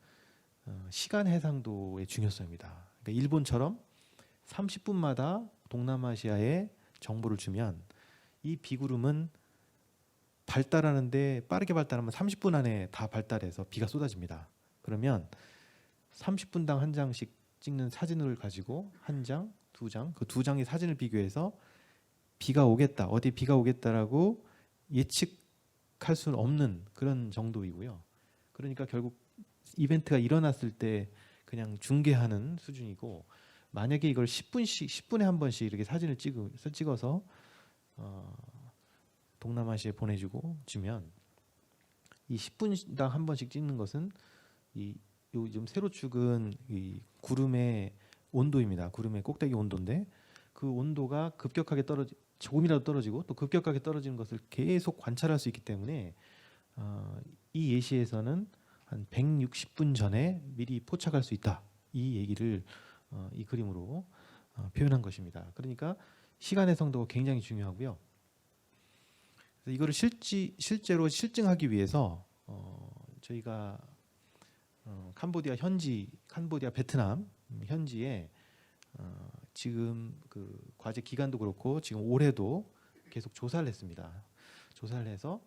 시간 해상도의 중요성입니다. 그러니까 일본처럼 30분마다 동남아시아에 정보를 주면 이 비구름은 발달하는데 빠르게 발달하면 30분 안에 다 발달해서 비가 쏟아집니다. 그러면 30분당 한 장씩 찍는 사진을 가지고 한 장, 두 장, 그 두 장의 사진을 비교해서 비가 오겠다, 어디 비가 오겠다라고 예측할 수는 없는 그런 정도이고요. 그러니까 결국 이벤트가 일어났을 때 그냥 중계하는 수준이고, 만약에 이걸 10분에 한 번씩 이렇게 사진을 찍어서 동남아시아에 보내주고 주면 이 10분당 한 번씩 찍는 것은 이 요즘 세로축은 이 구름의 온도입니다. 구름의 꼭대기 온도인데 그 온도가 급격하게 조금이라도 떨어지고 또 급격하게 떨어지는 것을 계속 관찰할 수 있기 때문에 이 예시에서는 한 160분 전에 미리 포착할 수 있다. 이 얘기를 이 그림으로 표현한 것입니다. 그러니까 시간의 성도가 굉장히 중요하고요. 그래서 이거를 실제로 실증하기 위해서 저희가 캄보디아 베트남 현지에 지금 그 과제 기간도 그렇고 지금 올해도 계속 조사를 했습니다. 조사를 해서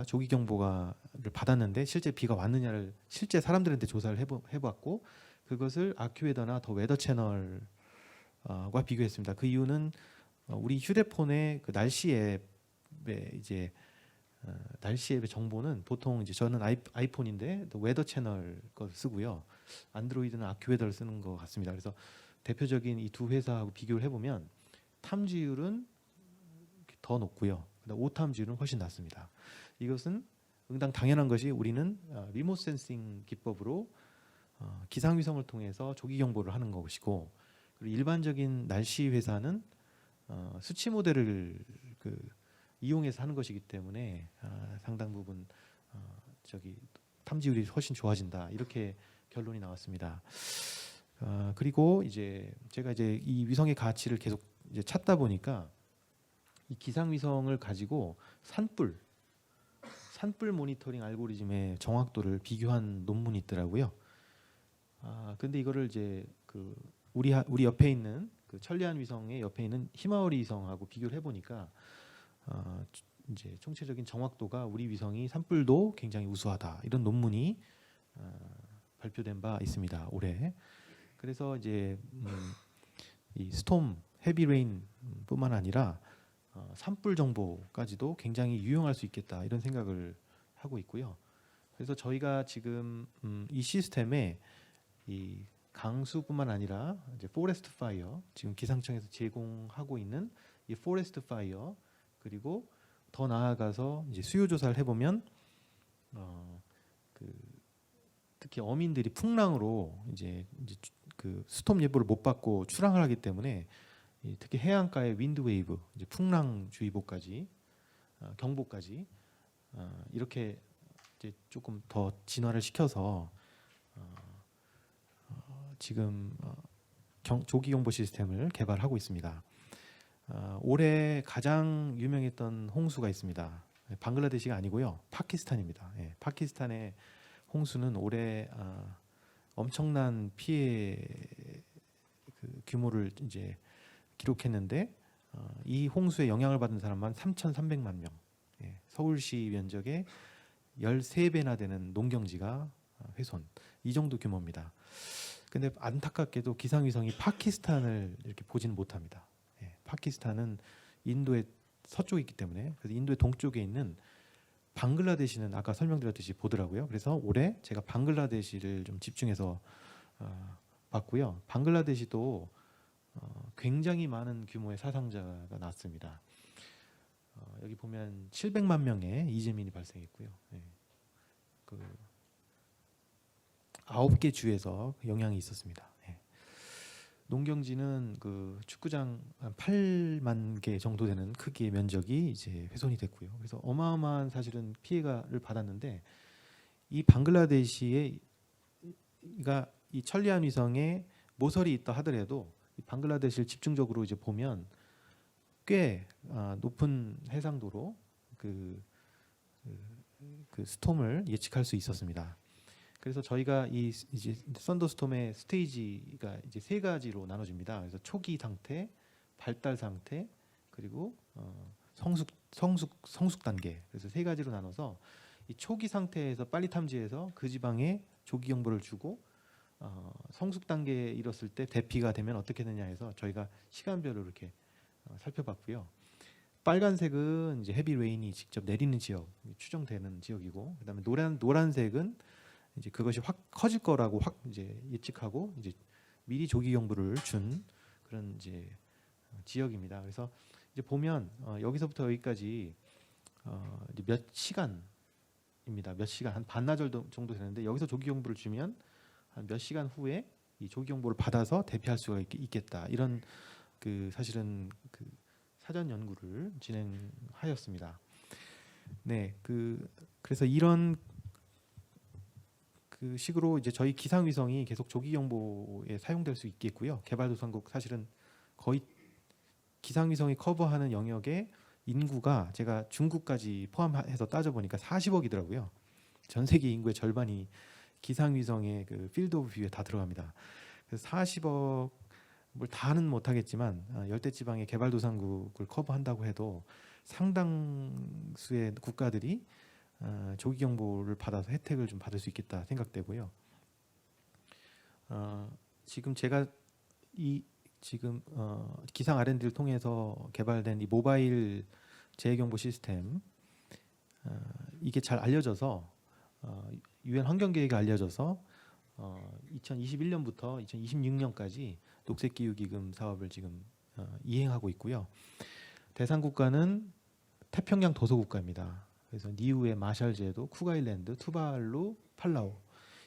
조기 경보가를 받았는데 실제 비가 왔느냐를 실제 사람들한테 조사를 해봤고 그것을 아큐웨더나 더 웨더 채널과 비교했습니다. 그 이유는 우리 휴대폰의 그 날씨 앱의 이제 날씨 앱의 정보는 보통 이제 저는 아이폰인데 웨더 채널 걸 쓰고요. 안드로이드는 아큐웨더를 쓰는 것 같습니다. 그래서 대표적인 이 두 회사하고 비교를 해보면 탐지율은 더 높고요. 오탐지율은 훨씬 낮습니다. 이것은 응당 당연한 것이 우리는 리모트 센싱 기법으로 기상위성을 통해서 조기 경보를 하는 것이고 그리고 일반적인 날씨 회사는 수치 모델을 이용해서 하는 것이기 때문에 상당 부분 탐지율이 훨씬 좋아진다 이렇게 결론이 나왔습니다. 그리고 이제 제가 이제 이 위성의 가치를 계속 이제 찾다 보니까 이 기상위성을 가지고 산불 모니터링 알고리즘의 정확도를 비교한 논문이 있더라고요. 근데 이거를 이제 우리 옆에 있는 그 천리안 위성의 옆에 있는 히마와리 위성하고 비교를 해보니까 이제 총체적인 정확도가 우리 위성이 산불도 굉장히 우수하다 이런 논문이 발표된 바 있습니다. 올해. 그래서 이제 이 스톰, 헤비 레인뿐만 아니라 산불 정보까지도 굉장히 유용할 수 있겠다 이런 생각을 하고 있고요. 그래서 저희가 지금 이 시스템에 이 강수뿐만 아니라 이제 포레스트 파이어 지금 기상청에서 제공하고 있는 이 포레스트 파이어 그리고 더 나아가서 이제 수요 조사를 해보면 특히 어민들이 풍랑으로 이제 그 스톰 예보를 못 받고 출항을 하기 때문에 특히 해안가의 윈드 웨이브, 이제 풍랑 주의보까지 경보까지 이렇게 이제 조금 더 진화를 시켜서 지금 조기 경보 시스템을 개발하고 있습니다. 올해 가장 유명했던 홍수가 있습니다. 방글라데시가 아니고요, 파키스탄입니다. 예, 파키스탄의 홍수는 올해 엄청난 피해 규모를 이제 기록했는데 이 홍수에 영향을 받은 사람만 3,300만 명. 예, 서울시 면적의 13배나 되는 농경지가 훼손. 이 정도 규모입니다. 근데 안타깝게도 기상위성이 파키스탄을 이렇게 보지는 못합니다. 예, 파키스탄은 인도의 서쪽에 있기 때문에 그래서 인도의 동쪽에 있는 방글라데시는 아까 설명드렸듯이 보더라고요. 그래서 올해 제가 방글라데시를 좀 집중해서 봤고요. 방글라데시도 굉장히 많은 규모의 사상자가 났습니다. 여기 보면 700만 명의 이재민이 발생했고요. 예. 9개 주에서 영향이 있었습니다. 예. 농경지는 그 축구장 한 8만 개 정도 되는 크기의 면적이 이제 훼손이 됐고요. 그래서 어마어마한 사실은 피해를 받았는데 이 방글라데시가 이 천리안 위성에 모서리 있다 하더라도 이 방글라데시를 집중적으로 이제 보면 꽤 높은 해상도로 그 스톰을 예측할 수 있었습니다. 그래서 저희가 이 이제 썬더스톰의 스테이지가 이제 세 가지로 나눠집니다. 그래서 초기 상태, 발달 상태, 그리고 성숙 단계. 그래서 세 가지로 나눠서 이 초기 상태에서 빨리 탐지해서 그 지방에 조기 경보를 주고 성숙 단계에 이뤘을 때 대피가 되면 어떻게 되냐 해서 저희가 시간별로 이렇게 살펴봤고요. 빨간색은 이제 헤비 레인이 직접 내리는 지역, 추정되는 지역이고, 그다음에 노란색은 이제 그것이 확 커질 거라고 확 이제 예측하고 이제 미리 조기 경보를 준 그런 이제 지역입니다. 그래서 이제 보면 여기서부터 여기까지 이제 몇 시간 입니다. 몇 시간 한 반나절 정도 되는데 여기서 조기 경보를 주면 한 몇 시간 후에 이 조기 경보를 받아서 대피할 수가 있겠다. 이런 그 사실은 그 사전 연구를 진행하였습니다. 네, 그래서 이런 그 식으로 이제 저희 기상 위성이 계속 조기 경보에 사용될 수 있겠고요. 개발도상국 사실은 거의 기상 위성이 커버하는 영역의 인구가 제가 중국까지 포함해서 따져보니까 40억이더라고요. 전 세계 인구의 절반이 기상위성의 그 필드 오브 뷰에 다 들어갑니다. 그래서 40억을 다는 못하겠지만 열대지방의 개발도상국을 커버한다고 해도 상당수의 국가들이 조기 경보를 받아서 혜택을 좀 받을 수 있겠다 생각되고요. 지금 제가 지금 기상 R&D를 통해서 개발된 이 모바일 재해경보 시스템 이게 잘 알려져서 UN 환경계획이 알려져서 2021년부터 2026년까지 녹색기후기금 사업을 지금 이행하고 있고요. 대상 국가는 태평양 도서국가입니다. 그래서 니우의 마샬제도, 쿡아일랜드, 투발루, 팔라우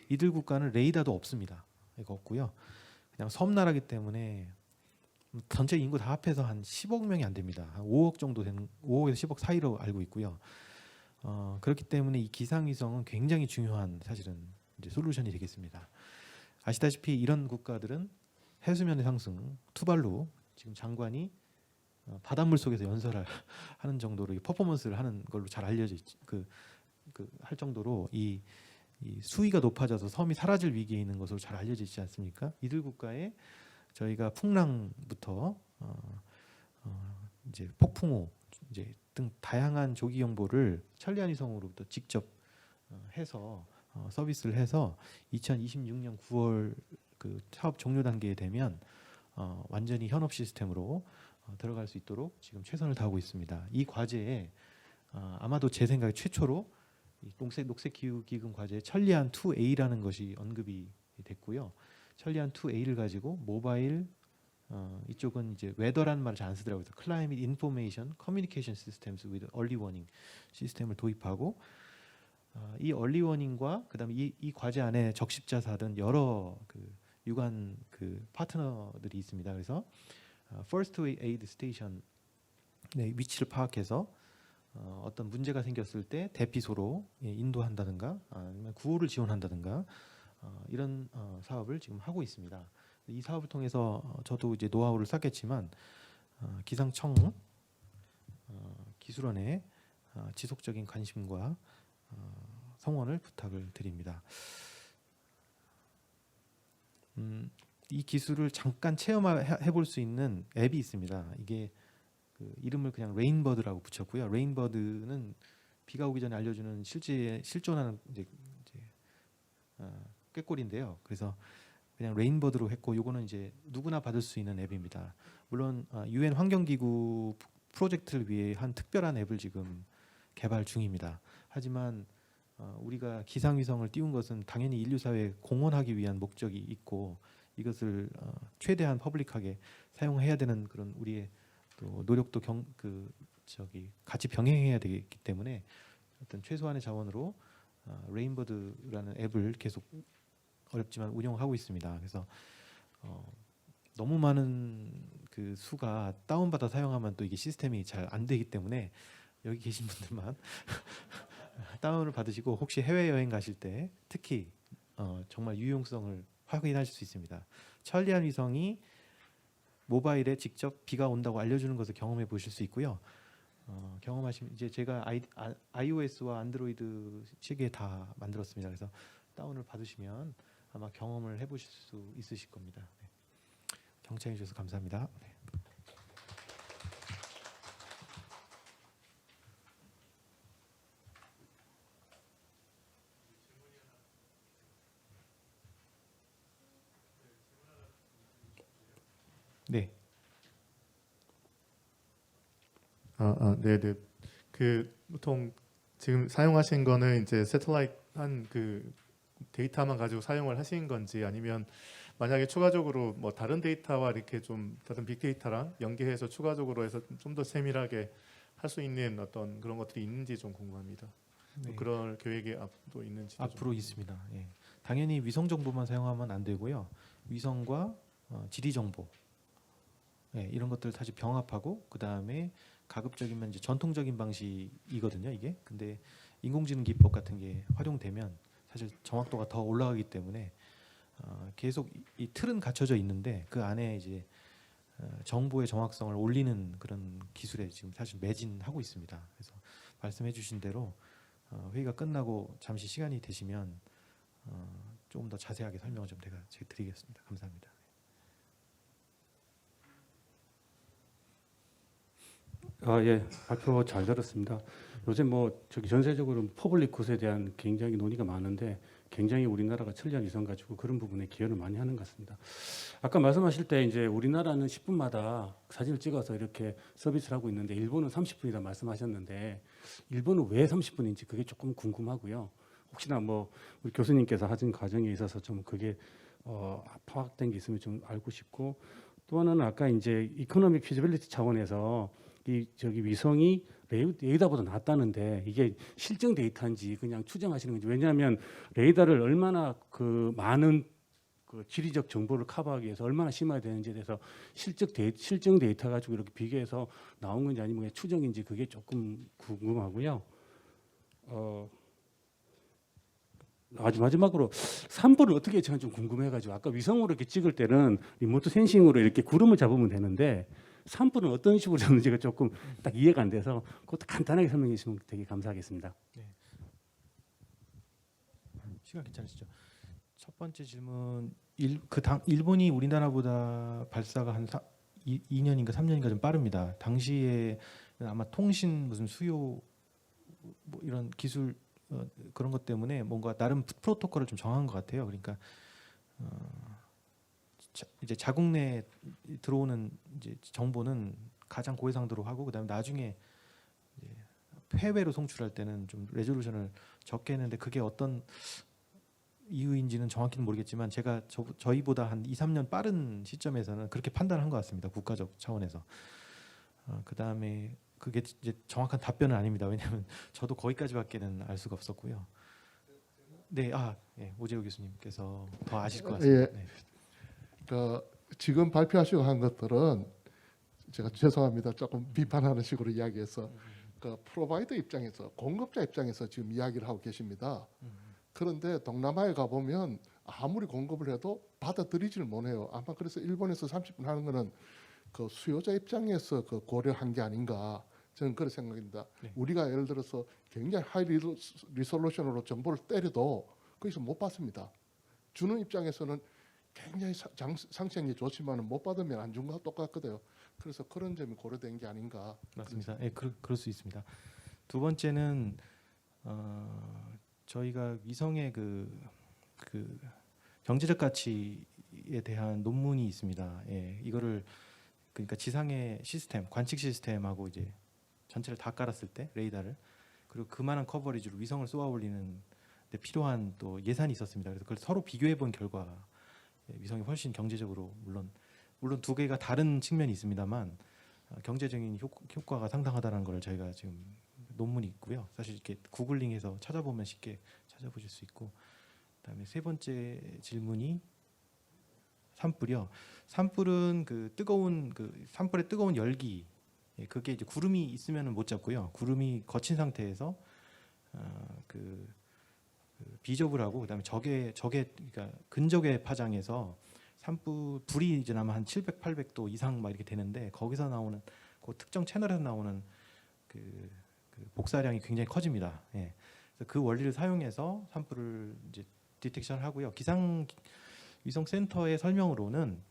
이들 국가는 레이더도 없습니다. 이거 없고요. 그냥 섬나라기 때문에 전체 인구 다 합해서 한 10억 명이 안 됩니다. 한 5억 정도 되는 5억에서 10억 사이로 알고 있고요. 그렇기 때문에 이 기상위성은 굉장히 중요한 사실은 이제 솔루션이 되겠습니다. 아시다시피 이런 국가들은 해수면의 상승, 투발루 지금 장관이 바닷물 속에서 연설을 하는 정도로 퍼포먼스를 하는 걸로 잘 알려져 할 정도로 이 수위가 높아져서 섬이 사라질 위기에 있는 것으로 잘 알려져 있지 않습니까? 이들 국가에 저희가 풍랑부터 이제 폭풍우 이제 등 다양한 조기 경보를 천리안 위성으로부터 직접 해서 서비스를 해서 2026년 9월 그 사업 종료 단계에 되면 완전히 현업 시스템으로 들어갈 수 있도록 지금 최선을 다하고 있습니다. 이 과제에 아마도 제 생각에 최초로 이 녹색 기후 기금 과제에 천리안 2A라는 것이 언급이 됐고요. 천리안 2A를 가지고 모바일 이쪽은 이제 웨더라는 말을 잘 안 쓰더라고요. 그래서 Climate Information Communication Systems with Early Warning 시스템을 도입하고 이 Early Warning과 그다음에 이 과제 안에 적십자사든 여러 그 유관 그 파트너들이 있습니다. 그래서 First Aid Station 네, 위치를 파악해서 어떤 문제가 생겼을 때 대피소로 인도한다든가 아니면 구호를 지원한다든가 이런 사업을 지금 하고 있습니다. 이 사업을 통해서 저도 이제 노하우를 쌓겠지만 기상청 기술원의 지속적인 관심과 성원을 부탁을 드립니다. 이 기술을 잠깐 체험해 볼 수 있는 앱이 있습니다. 이게 그 이름을 그냥 레인버드라고 붙였고요. 레인버드는 비가 오기 전에 알려주는 실존하는 이제 꾀꼬리인데요. 그래서 그냥 레인버드로 했고, 요거는 이제 누구나 받을 수 있는 앱입니다. 물론 UN 환경기구 프로젝트를 위해 한 특별한 앱을 지금 개발 중입니다. 하지만 우리가 기상위성을 띄운 것은 당연히 인류 사회에 공헌하기 위한 목적이 있고 이것을 최대한 퍼블릭하게 사용해야 되는 그런 우리의 또 노력도 같이 병행해야 되기 때문에 어떤 최소한의 자원으로 레인버드라는 앱을 계속 어렵지만 운영하고 있습니다. 그래서 너무 많은 그 수가 다운받아 사용하면 또 이게 시스템이 잘 안 되기 때문에 여기 계신 분들만 다운을 받으시고 혹시 해외 여행 가실 때 특히 정말 유용성을 확인하실 수 있습니다. 천리안 위성이 모바일에 직접 비가 온다고 알려주는 것을 경험해 보실 수 있고요. 경험하시면 이제 제가 iOS와 안드로이드 시기에 다 만들었습니다. 그래서 다운을 받으시면 아마 경험을 해보실 수 있으실 겁니다. 네. 경청해 주셔서 감사합니다. 네. 네. 네네. 그 보통 지금 사용하신 거는 이제 새틀라이트 한 그 데이터만 가지고 사용을 하신 건지, 아니면 만약에 추가적으로 뭐 다른 데이터와 이렇게 좀 다른 빅데이터랑 연계해서 추가적으로 해서 좀 더 세밀하게 할 수 있는 어떤 그런 것들이 있는지 좀 궁금합니다. 네. 그럴 계획이 앞도 있는지 앞으로 있습니다. 예. 당연히 위성 정보만 사용하면 안 되고요. 위성과 지리 정보 이런 것들을 다시 병합하고 그 다음에 가급적이면 이제 전통적인 방식이거든요. 이게 근데 인공지능 기법 같은 게 활용되면 사실 정확도가 더 올라가기 때문에 계속 이 틀은 갖춰져 있는데 그 안에 이제 정보의 정확성을 올리는 그런 기술에 지금 사실 매진하고 있습니다. 그래서 말씀해주신 대로 회의가 끝나고 잠시 시간이 되시면 조금 더 자세하게 설명을 좀 제가 드리겠습니다. 감사합니다. 예, 발표 잘 들었습니다. 요새 뭐 저기 전세적으로 퍼블릭 굿에 대한 굉장히 논의가 많은데 굉장히 우리나라가 천리안 위성 가지고 그런 부분에 기여를 많이 하는 것 같습니다. 아까 말씀하실 때 이제 우리나라는 10분마다 사진을 찍어서 이렇게 서비스를 하고 있는데 일본은 30분이다 말씀하셨는데 일본은 왜 30분인지 그게 조금 궁금하고요. 혹시나 뭐 우리 교수님께서 하신 과정에 있어서 좀 그게 파악된 게 있으면 좀 알고 싶고 또 하나는 아까 이제 이코노믹 피지빌리티 차원에서 이 저기 위성이 레이더보다 낫다는데 이게 실증 데이터인지 그냥 추정하시는 건지 왜냐하면 레이더를 얼마나 그 많은 그 지리적 정보를 커버하기 위해서 얼마나 심어야 되는지에 대해서 실증 데이터 가지고 이렇게 비교해서 나온 건지 아니면 그냥 추정인지 그게 조금 궁금하고요. 아주 마지막으로 산불을 어떻게 제가 좀 궁금해가지고 아까 위성으로 이렇게 찍을 때는 리모트 센싱으로 이렇게 구름을 잡으면 되는데 산불은 어떤 식으로 잡는지가 조금 딱 이해가 안 돼서 그것도 간단하게 설명해 주시면 되게 감사하겠습니다. 네. 시간 괜찮으시죠? 첫 번째 질문 일본이 우리나라보다 발사가 한 2년인가 3년인가 좀 빠릅니다. 당시에 아마 통신 무슨 수요 뭐 이런 기술 그런 것 때문에 뭔가 나름 프로토콜을 좀 정한 것 같아요. 그러니까 이제 자국 내 들어오는 이제 정보는 가장 고해상도로 하고 그다음에 나중에 이제 해외로 송출할 때는 좀 레졸루션을 적게 했는데 그게 어떤 이유인지는 정확히는 모르겠지만 제가 저희보다 한 2, 3년 빠른 시점에서는 그렇게 판단한 것 같습니다. 국가적 차원에서. 그다음에 그게 이제 정확한 답변은 아닙니다. 왜냐하면 저도 거기까지밖에는 알 수가 없었고요. 네, 오재호 교수님께서 더 아실 것 같습니다. 예. 네. 지금 발표하시고 한 것들은 제가 죄송합니다. 조금 비판하는 식으로 이야기해서 프로바이더 입장에서 공급자 입장에서 지금 이야기를 하고 계십니다. 그런데 동남아에 가보면 아무리 공급을 해도 받아들이지를 못해요. 아마 그래서 일본에서 30분 하는 거는 그 수요자 입장에서 그 고려한 게 아닌가 저는 그런 생각입니다. 네. 우리가 예를 들어서 굉장히 하이 리솔루션으로 정보를 때려도 거기서 못 받습니다. 주는 입장에서는 굉장히 상세한 게 좋지만 못 받으면 안 준 거와 똑같거든요. 그래서 그런 점이 고려된 게 아닌가. 맞습니다. 예, 그럴 수 있습니다. 두 번째는 저희가 위성의 그 경제적 가치에 대한 논문이 있습니다. 예, 이거를 그러니까 지상의 시스템, 관측 시스템하고 이제 전체를 다 깔았을 때 레이더를 그리고 그만한 커버리지로 위성을 쏘아 올리는 데 필요한 또 예산이 있었습니다. 그래서 그걸 서로 비교해 본 결과 위성이 훨씬 경제적으로 물론 두 개가 다른 측면이 있습니다만 경제적인 효과가 상당하다는 걸 저희가 지금 논문이 있고요. 사실 이렇게 구글링해서 찾아보면 쉽게 찾아보실 수 있고 그다음에 세 번째 질문이 산불이요. 산불은 산불의 뜨거운 열기 그게 이제 구름이 있으면은 못 잡고요. 구름이 거친 상태에서 비접을 하고 그다음에 그러니까 근적의 파장에서 불이 이제 아마 한 700, 800도 이상 막 이렇게 되는데 거기서 나오는 그 특정 채널에서 나오는 그 복사량이 굉장히 커집니다. 예. 그래서 그 원리를 사용해서 산불을 이제 디텍션을 하고요. 기상 위성 센터의 설명으로는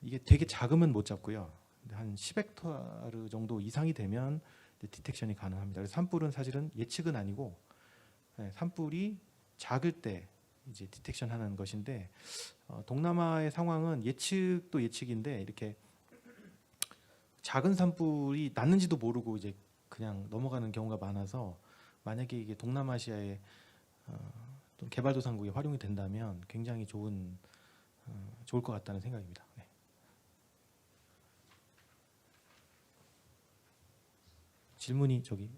이게 되게 작으면 못 잡고요. 한 10헥타르 정도 이상이 되면 디텍션이 가능합니다. 그래서 산불은 사실은 예측은 아니고 산불이 작을 때 이제 디텍션하는 것인데 동남아의 상황은 예측도 예측인데 이렇게 작은 산불이 났는지도 모르고 이제 그냥 넘어가는 경우가 많아서 만약에 이게 동남아시아의 개발도상국에 활용이 된다면 굉장히 좋을 것 같다는 생각입니다. 네. 질문이 저기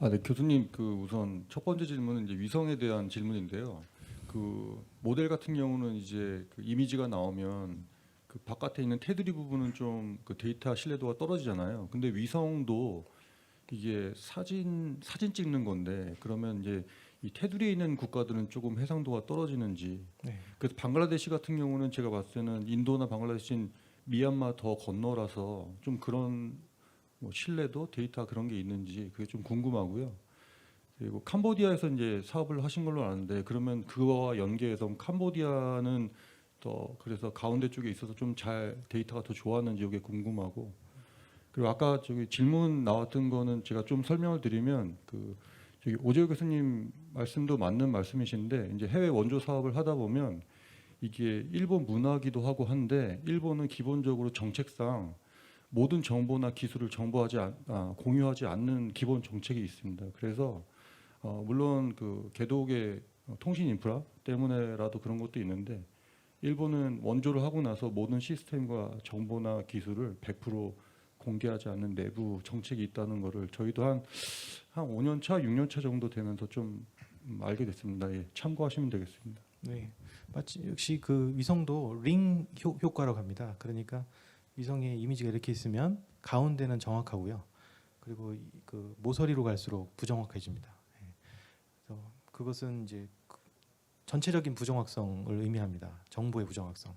네, 교수님 그 우선 첫 번째 질문은 이제 위성에 대한 질문인데요. 그 모델 같은 경우는 이제 그 이미지가 나오면 그 바깥에 있는 테두리 부분은 좀 그 데이터 신뢰도가 떨어지잖아요. 근데 위성도 이게 사진 찍는 건데 그러면 이제 이 테두리에 있는 국가들은 조금 해상도가 떨어지는지. 네. 그래서 방글라데시 같은 경우는 제가 봤을 때는 인도나 방글라데시는 미얀마 더 건너라서 좀 그런 뭐 신뢰도 데이터 그런 게 있는지 그게 좀 궁금하고요. 그리고 캄보디아에서 이제 사업을 하신 걸로 아는데 그러면 그거와 연계해서 캄보디아는 더 그래서 가운데 쪽에 있어서 좀 잘 데이터가 더 좋았는지 이게 궁금하고. 그리고 아까 저기 질문 나왔던 거는 제가 좀 설명을 드리면 그 저기 오재호 교수님 말씀도 맞는 말씀이신데 이제 해외 원조 사업을 하다 보면 이게 일본 문화기도 하고 한데 일본은 기본적으로 정책상 모든 정보나 기술을 공유하지 않는 기본 정책이 있습니다. 그래서 물론 그 개독의 통신 인프라 때문에라도 그런 것도 있는데 일본은 원조를 하고 나서 모든 시스템과 정보나 기술을 100% 공개하지 않는 내부 정책이 있다는 거를 저희도 한 5년 차, 6년 차 정도 되면서 좀 알게 됐습니다. 예, 참고하시면 되겠습니다. 네, 마치 역시 그 위성도 링 효과라고 합니다. 그러니까 위성의 이미지가 이렇게 있으면 가운데는 정확하고요. 그리고 그 모서리로 갈수록 부정확해집니다. 예. 그래서 그것은 이제 전체적인 부정확성을 의미합니다. 정보의 부정확성.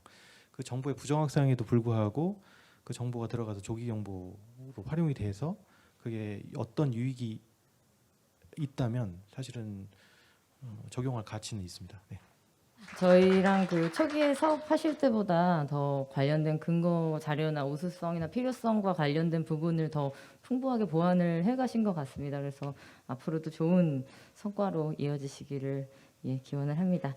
그 정보의 부정확성에도 불구하고 그 정보가 들어가서 조기 정보로 활용이 돼서 그게 어떤 유익이 있다면 사실은 적용할 가치는 있습니다. 네. 저희랑 그 초기에 사업하실 때보다 더 관련된 근거 자료나 우수성이나 필요성과 관련된 부분을 더 풍부하게 보완을 해가신 것 같습니다. 그래서 앞으로도 좋은 성과로 이어지시기를 기원을 합니다.